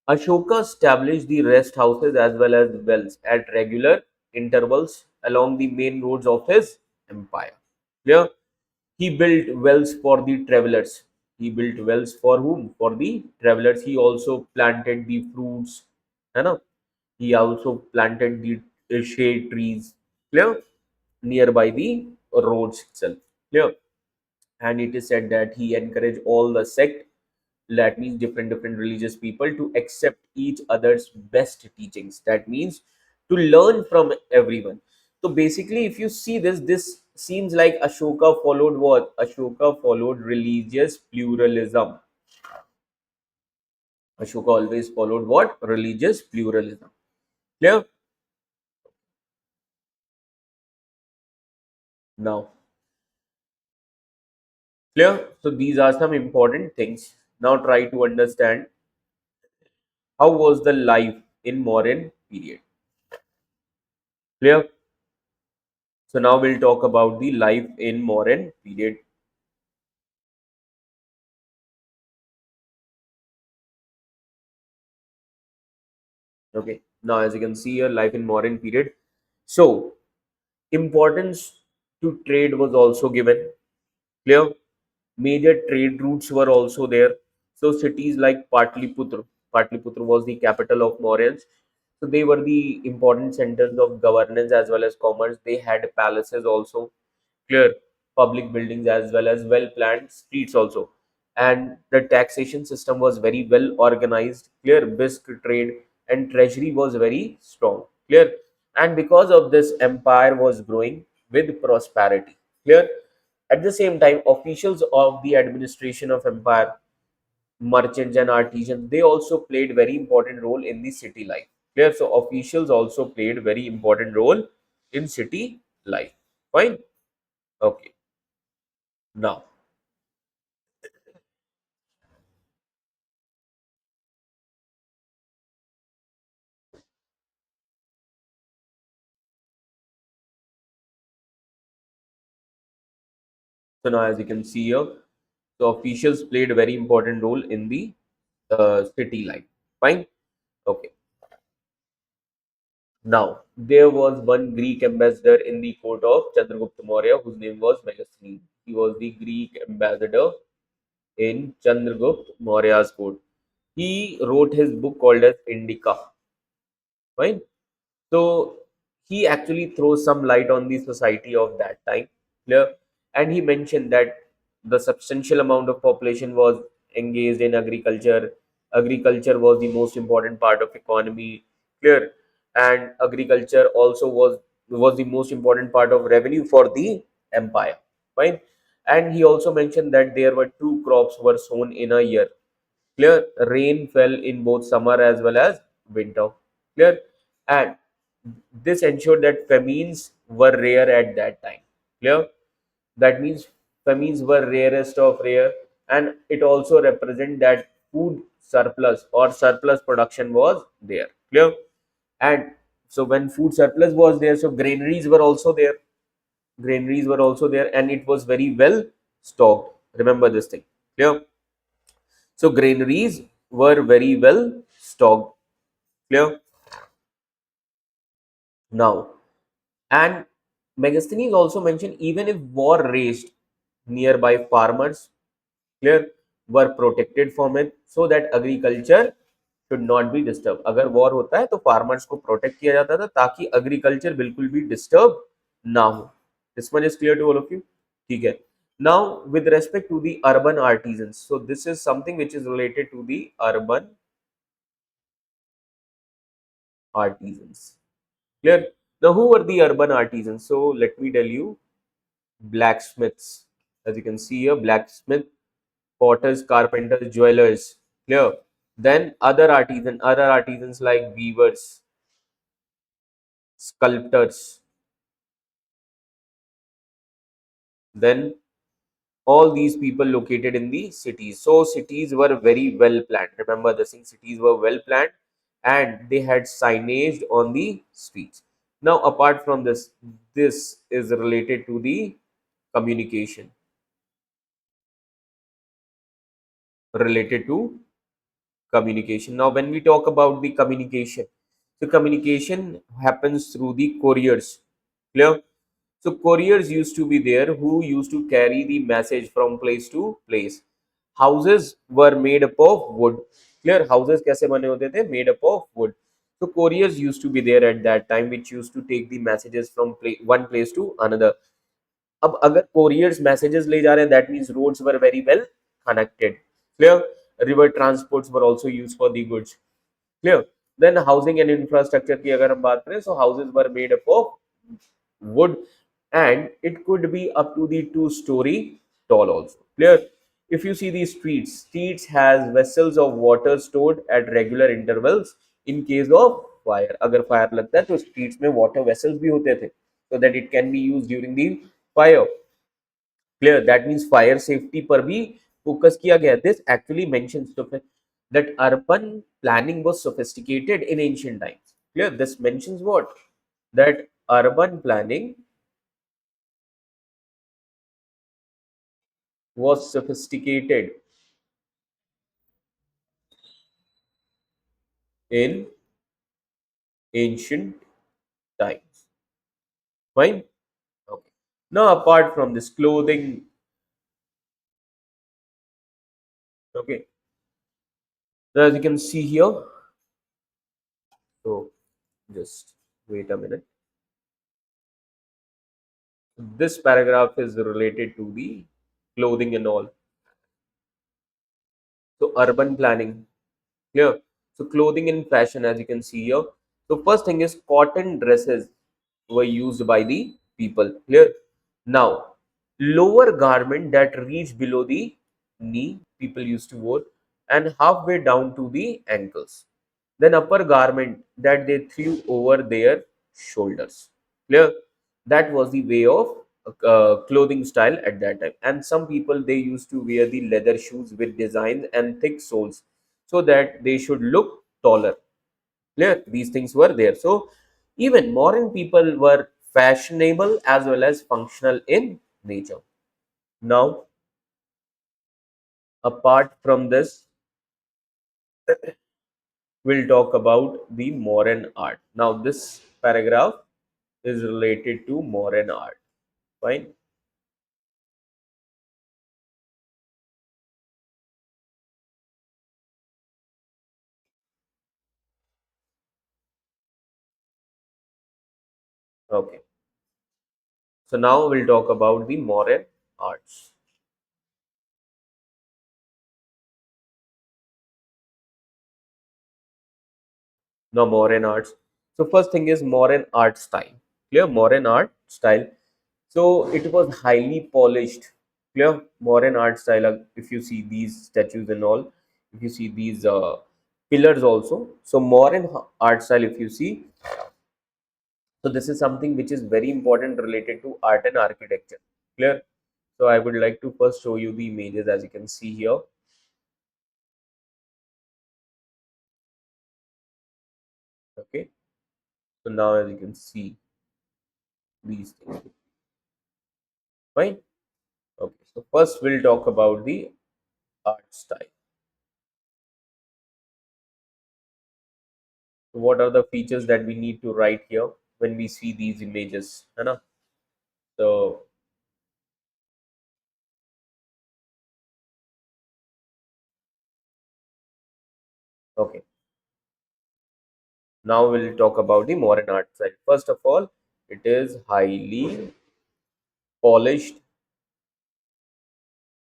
Ashoka established the rest houses as well as wells at regular intervals along the main roads of his empire. Clear? He built wells for the travelers. He built wells for whom? For the travelers. He also planted the fruits. You know? He also planted the shade trees. Clear? Nearby the roads itself. Clear? And it is said that he encouraged all the sect, that means different religious people, to accept each other's best teachings, that means to learn from everyone. So basically, if you see this seems like Ashoka followed what? Ashoka followed religious pluralism. Ashoka always followed what? Religious pluralism. Clear? Now, clear? So these are some important things. Now try to understand how was the life in Mauryan period. Clear? So now we'll talk about the life in Mauryan period. Okay, now as you can see here, life in modern period. So importance to trade was also given. Clear? Major trade routes were also there. So cities like Patliputra was the capital of Mauryans. So they were the important centers of governance as well as commerce. They had palaces also, clear public buildings as well as well planned streets also. And the taxation system was very well organized, clear brisk trade and treasury was very strong, clear. And because of this, empire was growing with prosperity, clear. At the same time, officials of the administration of empire, merchants and artisans, they also played very important role in the city life. Clear? So officials also played very important role in city life. Fine. Okay. Now, so now as you can see here, so officials played a very important role in the city life. Fine. Okay. Now, there was one Greek ambassador in the court of Chandragupta Maurya whose name was Megasthenes. He was the Greek ambassador in Chandragupta Maurya's court. He wrote his book called as Indica. Fine. So he actually throws some light on the society of that time. Clear? And he mentioned that the substantial amount of population was engaged in agriculture. Agriculture was the most important part of economy. Clear? And agriculture also was the most important part of revenue for the empire. Fine. And he also mentioned that there were two crops were sown in a year. Clear? Rain fell in both summer as well as winter. Clear? And this ensured that famines were rare at that time. Clear? That means famines were rarest of rare, and it also represent that food surplus or surplus production was there. Clear? And so when food surplus was there, so granaries were also there. Granaries were also there, and it was very well stocked. Remember this thing. Clear? So granaries were very well stocked. Clear? Now, and Megasthenes also mentioned even if war raged, nearby farmers, clear, were protected from it so that agriculture should not be disturbed. अगर war होता है तो farmers को protect किया जाता था ताकि agriculture बिल्कुल भी disturb ना हो. This one is clear to all of you. ठीक है. Now, with respect to the urban artisans, so this is something which is related to the urban artisans. Clear? Now, who were the urban artisans? So, let me tell you, blacksmiths. As you can see here, blacksmith, potters, carpenters, jewelers. Clear? Then other artisans like weavers, sculptors. Then all these people located in the cities. So cities were very well planned. Remember the thing, cities were well planned and they had signage on the streets. Now, apart from this, this is related to the communication. Related to communication. Now, when we talk about the communication, the communication happens through the couriers. Clear? So couriers used to be there who used to carry the message from place to place. Houses were made up of wood. Clear? Houses कैसे बने होते थे? Made up of wood. So couriers used to be there at that time, which used to take the messages from one place to another. अब अगर couriers messages ले जा रहे हैं, that means roads were very well connected. Clear? River transports were also used for the goods. Clear? Then housing and infrastructure की अगर हम बात करें, so houses were made up of wood and it could be up to the two-story tall also. Clear? If you see these streets has vessels of water stored at regular intervals in case of fire. अगर fire लगता है तो streets में water vessels भी होते थे so that it can be used during the fire. Clear? That means fire safety पर भी focus किया गया. This actually mentions that urban planning was sophisticated in ancient times. Clear? This mentions what? That urban planning was sophisticated in ancient times. Fine. Okay. Now, apart from this clothing, okay, now as you can see here, so just wait a minute. This paragraph is related to the clothing and all. So, urban planning. Clear. So, clothing and fashion, as you can see here. So, first thing is cotton dresses were used by the people. Clear. Now, lower garment that reach below the knee, people used to wear, and halfway down to the ankles. Then upper garment that they threw over their shoulders. Clear. That was the way of clothing style at that time. And some people they used to wear the leather shoes with designs and thick soles so that they should look taller. Clear? These things were there. So even modern people were fashionable as well as functional in nature. Now, apart from this, we'll talk about the modern art. Now, this paragraph is related to modern art. Fine. Okay. So now we'll talk about the modern arts. Now, modern arts. So first thing is modern art style. Clear? Modern art style. So it was highly polished. Clear? Modern art style. If you see these statues and all, if you see these pillars also. So modern art style, if you see, so this is something which is very important related to art and architecture. Clear? So I would like to first show you the images as you can see here. Okay. So now as you can see these things. Fine. Okay. So first we'll talk about the art style. So what are the features that we need to write here when we see these images? है ना? So okay. Now we'll talk about the modern art style. First of all, it is highly polished,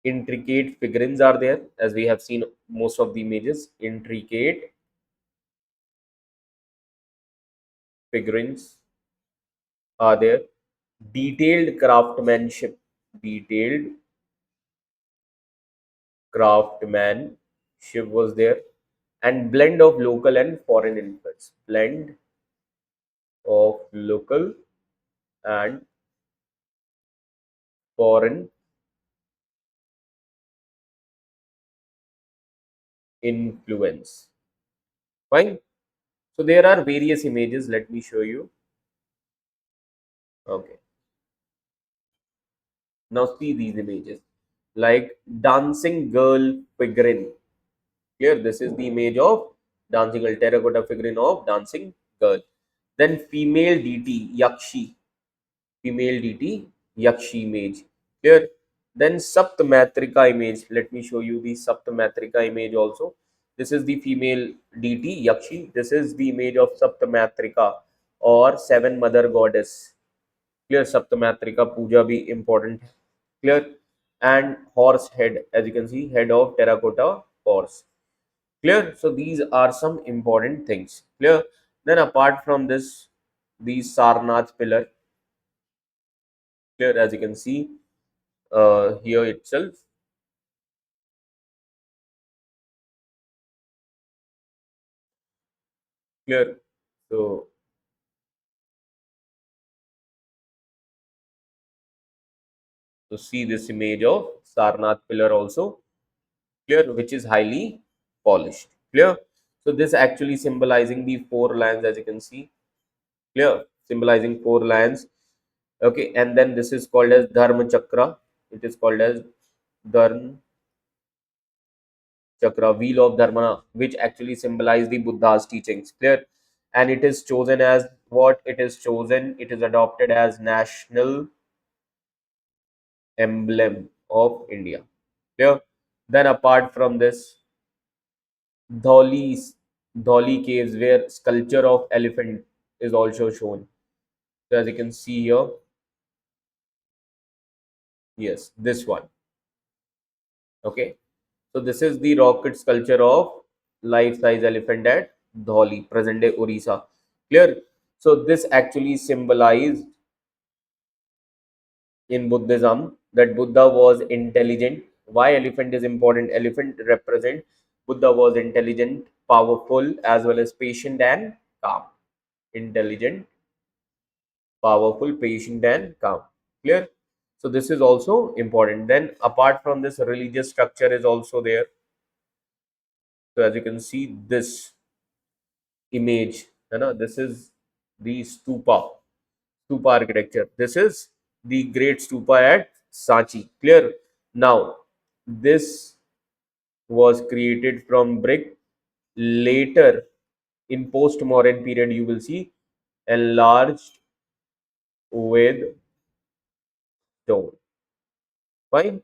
intricate figurines are there, as we have seen most of the images. Intricate figurines are there. Detailed craftsmanship, detailed craftsmanship was there, and blend of local and foreign influence. Blend of local and foreign influence. Fine. So there are various images. Let me show you. Okay. Now see these images. Like dancing girl figurine. Here, this is the image of dancing girl, terracotta figurine of dancing girl. Then female deity, Yakshi. Female deity, Yakshi image. Here, then Saptamatrika image. Let me show you the Saptamatrika image also. This is the female deity, Yakshi. This is the image of Saptamatrika or seven mother goddess. Clear? Saptamatrika puja be important. Clear? And horse head, as you can see, head of terracotta horse. Clear? So these are some important things. Clear? Then apart from this, the Sarnath pillar. Clear? As you can see here itself. Clear? So to see this image of Sarnath pillar also. Clear? Which is highly polished. Clear? So this actually symbolizing the four lions, as you can see. Clear? Symbolizing four lions. Okay, and then this is called as Dharma Chakra. It is called as Dharma Chakra, wheel of Dharma, which actually symbolize the Buddha's teachings. Clear? and it is chosen as what it is chosen. It is adopted as national emblem of India. Clear? Then apart from this, Dhauli's Dhauli caves where sculpture of elephant is also shown. So as you can see here, yes, this one. Okay. So this is the rocket sculpture of life-size elephant at Dhauli, present-day Orissa. Clear? So this actually symbolized in Buddhism that Buddha was intelligent. Why elephant is important? Elephant represent Buddha was intelligent, powerful, as well as patient and calm. Intelligent, powerful, patient, and calm. Clear? So this is also important. Then apart from this, religious structure is also there. So as you can see, this image, this is the stupa architecture. This is the great stupa at Sanchi. Clear? Now, this was created from brick. Later, in post-modern period, you will see enlarged with stone. Fine.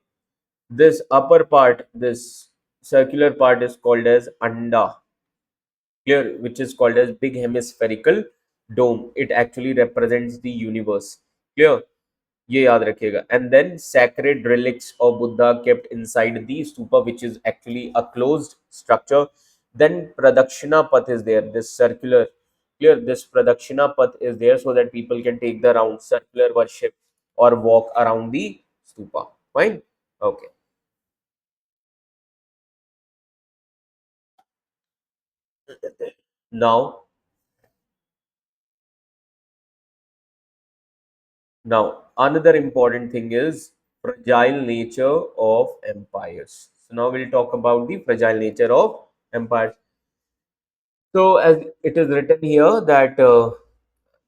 This upper part, this circular part is called as anda. Clear? Which is called as big hemispherical dome. It actually represents the universe. Clear? ये याद रखिएगा. And then sacred relics of Buddha kept inside the stupa, which is actually a closed structure. Then pradakshina path is there, this circular. Clear? This pradakshina path is there so that people can take the round circular worship or walk around the stupa. Fine. Okay. Now, another important thing is fragile nature of empires. So now we'll talk about the fragile nature of empires. So, as it is written here that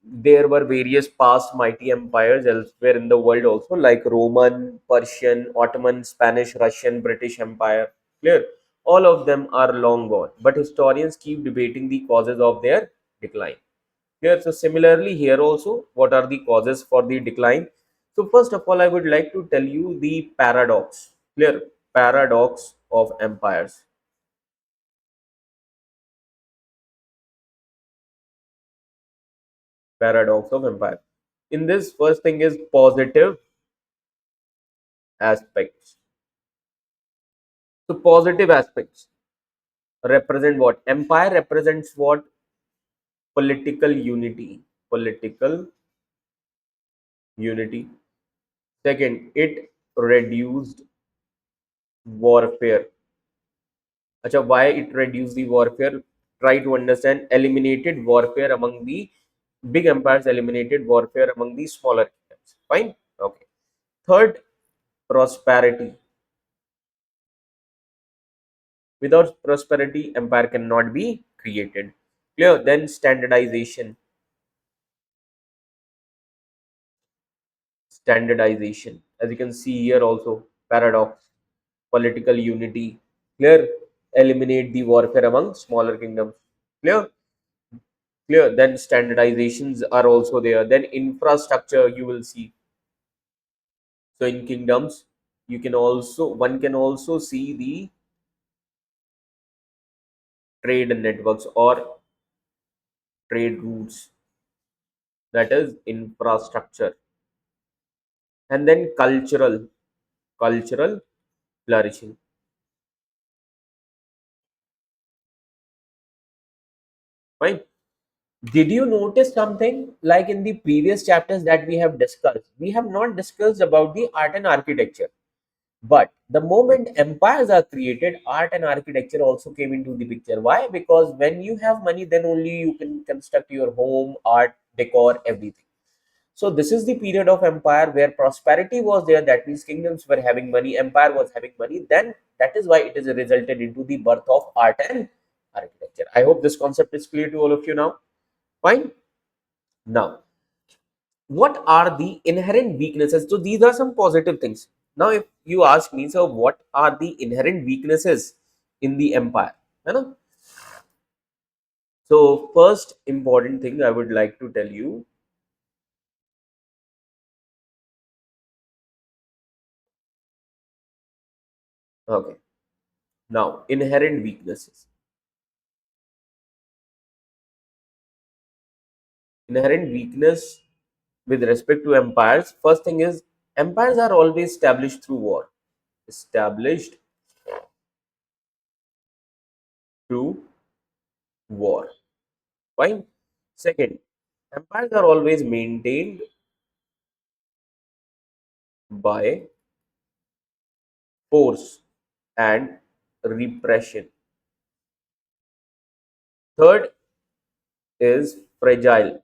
there were various past mighty empires elsewhere in the world also, like Roman, Persian, Ottoman, Spanish, Russian, British Empire. Clear? All of them are long gone, but historians keep debating the causes of their decline. Clear? So, similarly here also, what are the causes for the decline? So, first of all, I would like to tell you the paradox. Clear? Paradox of empires. Paradox of empire. In this, first thing is positive aspects. So positive aspects represent what? Empire represents what? Political unity. Political unity. Second, it reduced warfare. Acha, why it reduced the warfare? Try to understand. Eliminated warfare among the big empires, eliminated warfare among the smaller kingdoms. Fine. Okay. Third, prosperity. Without prosperity, empire cannot be created. Clear? Then standardization. Standardization. As you can see here also, paradox, political unity. Clear? Eliminate the warfare among smaller kingdoms. Clear? Clear. Then standardizations are also there. Then infrastructure you will see. So in kingdoms, one can also see the trade networks or trade routes. That is infrastructure. And then cultural flourishing. Fine. Did you notice something like in the previous chapters that we have discussed? We have not discussed about the art and architecture. But the moment empires are created, art and architecture also came into the picture. Why? Because when you have money, then only you can construct your home, art, decor, everything. So this is the period of empire where prosperity was there. That means kingdoms were having money, empire was having money. Then that is why it is resulted into the birth of art and architecture. I hope this concept is clear to all of you now. Fine. Now, what are the inherent weaknesses? So these are some positive things. Now, if you ask me, so what are the inherent weaknesses in the empire? You know? So first important thing I would like to tell you, okay, now inherent weaknesses. Inherent weakness with respect to empires. First thing is empires are always established through war. Established through war. Fine. Second, empires are always maintained by force and repression. Third is fragile.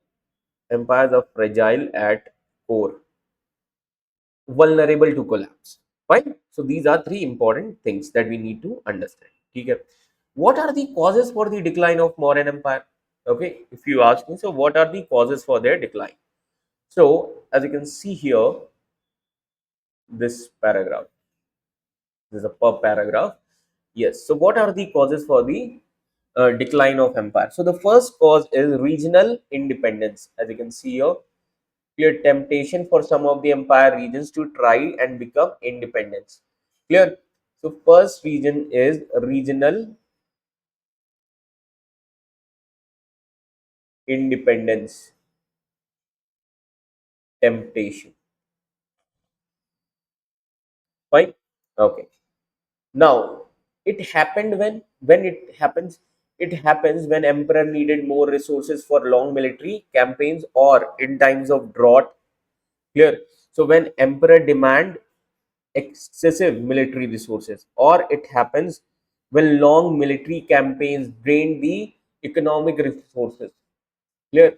Empires are fragile at core, vulnerable to collapse. Fine. So these are three important things that we need to understand. Okay. What are the causes for the decline of Mauryan Empire? Okay, if you ask me, so what are the causes for their decline? So as you can see here, this paragraph, this is a per paragraph. Yes. So what are the causes for the decline of empire? So the first cause is regional independence. As you can see here, clear temptation for some of the empire regions to try and become independence. Clear. So first reason is regional independence temptation. Fine. Okay. Now, it happens when emperor needed more resources for long military campaigns or in times of drought. Clear. So when emperor demand excessive military resources, or it happens when long military campaigns drain the economic resources. Clear.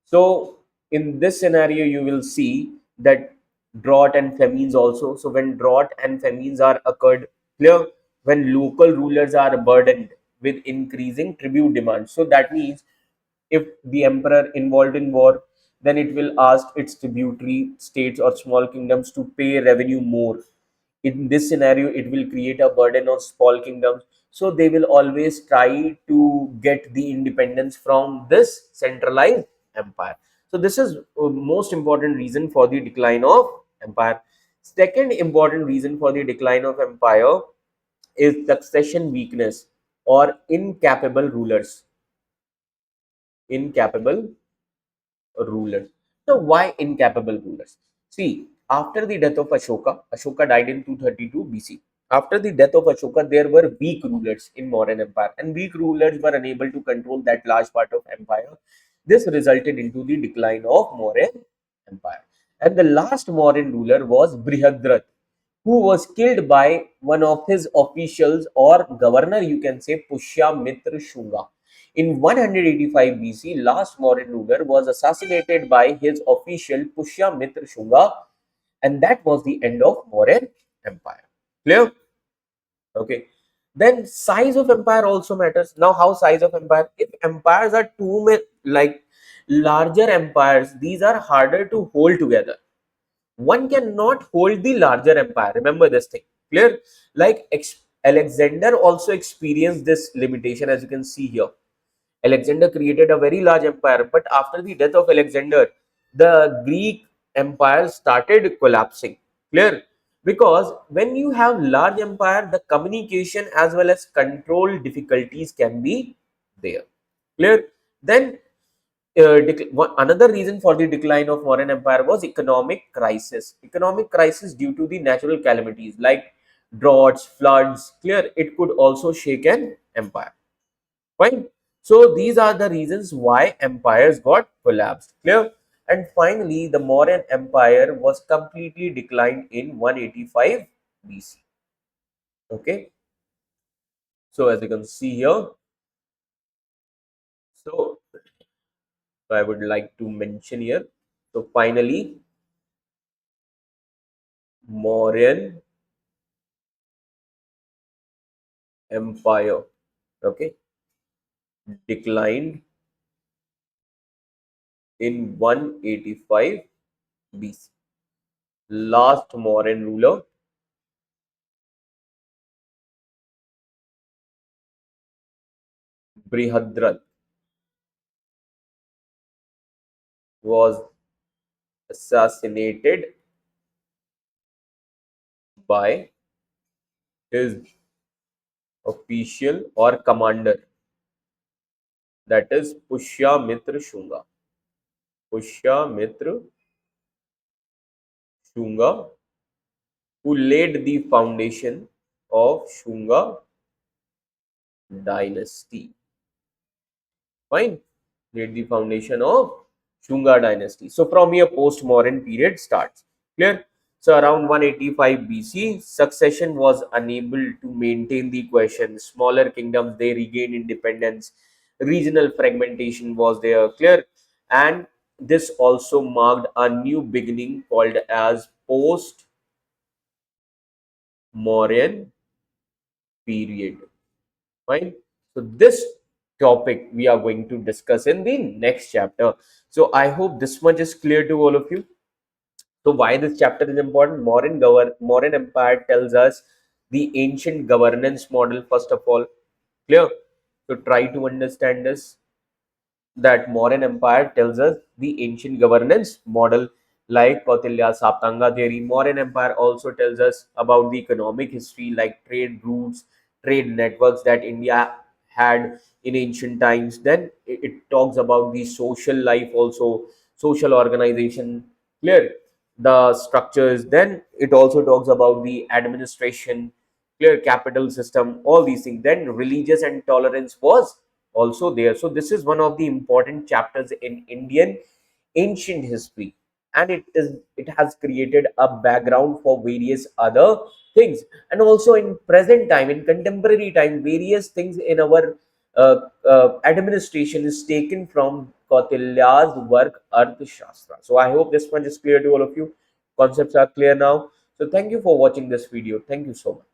So in this scenario, you will see that drought and famines also. So when drought and famines are occurred, clear, when local rulers are burdened with increasing tribute demands. So that means if the emperor involved in war, then it will ask its tributary states or small kingdoms to pay revenue more. In this scenario, it will create a burden on small kingdoms, so they will always try to get the independence from this centralized empire. So this is most important reason for the decline of empire. Second important reason for the decline of empire is succession weakness or incapable rulers. Incapable rulers. So why incapable rulers? See, after the death of Ashoka, Ashoka died in 232 BC. After the death of Ashoka, there were weak rulers in modern empire, and weak rulers were unable to control that large part of empire. This resulted into the decline of Mauryan empire. And the last Mauryan ruler was Brihadrat, who was killed by one of his officials or governor, you can say Pushyamitra Shunga. In 185 BC, last Mauryan ruler was assassinated by his official Pushyamitra Shunga, and that was the end of Mauryan Empire. Clear? Okay. Then size of empire also matters. Now, how size of empire? If empires are like larger empires, these are harder to hold together. One cannot hold the larger empire. Remember this thing. Clear? Like Alexander also experienced this limitation, as you can see here. Alexander created a very large empire, but after the death of Alexander, the Greek empire started collapsing. Clear? Because when you have large empire, the communication as well as control difficulties can be there. Clear? Then another reason for the decline of Mauryan Empire was economic crisis. Economic crisis due to the natural calamities like droughts, floods. Clear? It could also shake an empire. Fine. So these are the reasons why empires got collapsed. Clear? And finally, the Mauryan Empire was completely declined in 185 BC. Okay. So as you can see here, so I would like to mention here. So finally, Mauryan Empire, okay, declined in 185 BC. Last Mauryan ruler, Brihadrat, was assassinated by his official or commander, that is Pushyamitra Shunga. Pushyamitra Shunga, who laid the foundation of Shunga dynasty. Fine. Laid the foundation of Shunga dynasty. So from here, post-modern period starts. Clear? So around 185 BC, succession was unable to maintain the equation. Smaller kingdoms, they regained independence. Regional fragmentation was there. Clear? And this also marked a new beginning called as post-Mauryan period. Fine. So this topic we are going to discuss in the next chapter. So I hope this much is clear to all of you. So why this chapter is important? Mauryan Empire tells us the ancient governance model first of all. Clear? So try to understand this, that Mauryan Empire tells us the ancient governance model like Kautilya Saptanga theory. Mauryan Empire also tells us about the economic history like trade routes, trade networks that India had in ancient times. Then it talks about the social life also, social organization, clear, the structures. Then it also talks about the administration, clear, capital system, all these things. Then religious and tolerance was also there. So this is one of the important chapters in Indian ancient history, and it has created a background for various other things. And also in present time, in contemporary time, various things in our administration is taken from Kautilya's work Arthashastra. So I hope this much is clear to all of you. Concepts are clear now. So thank you for watching this video. Thank you so much.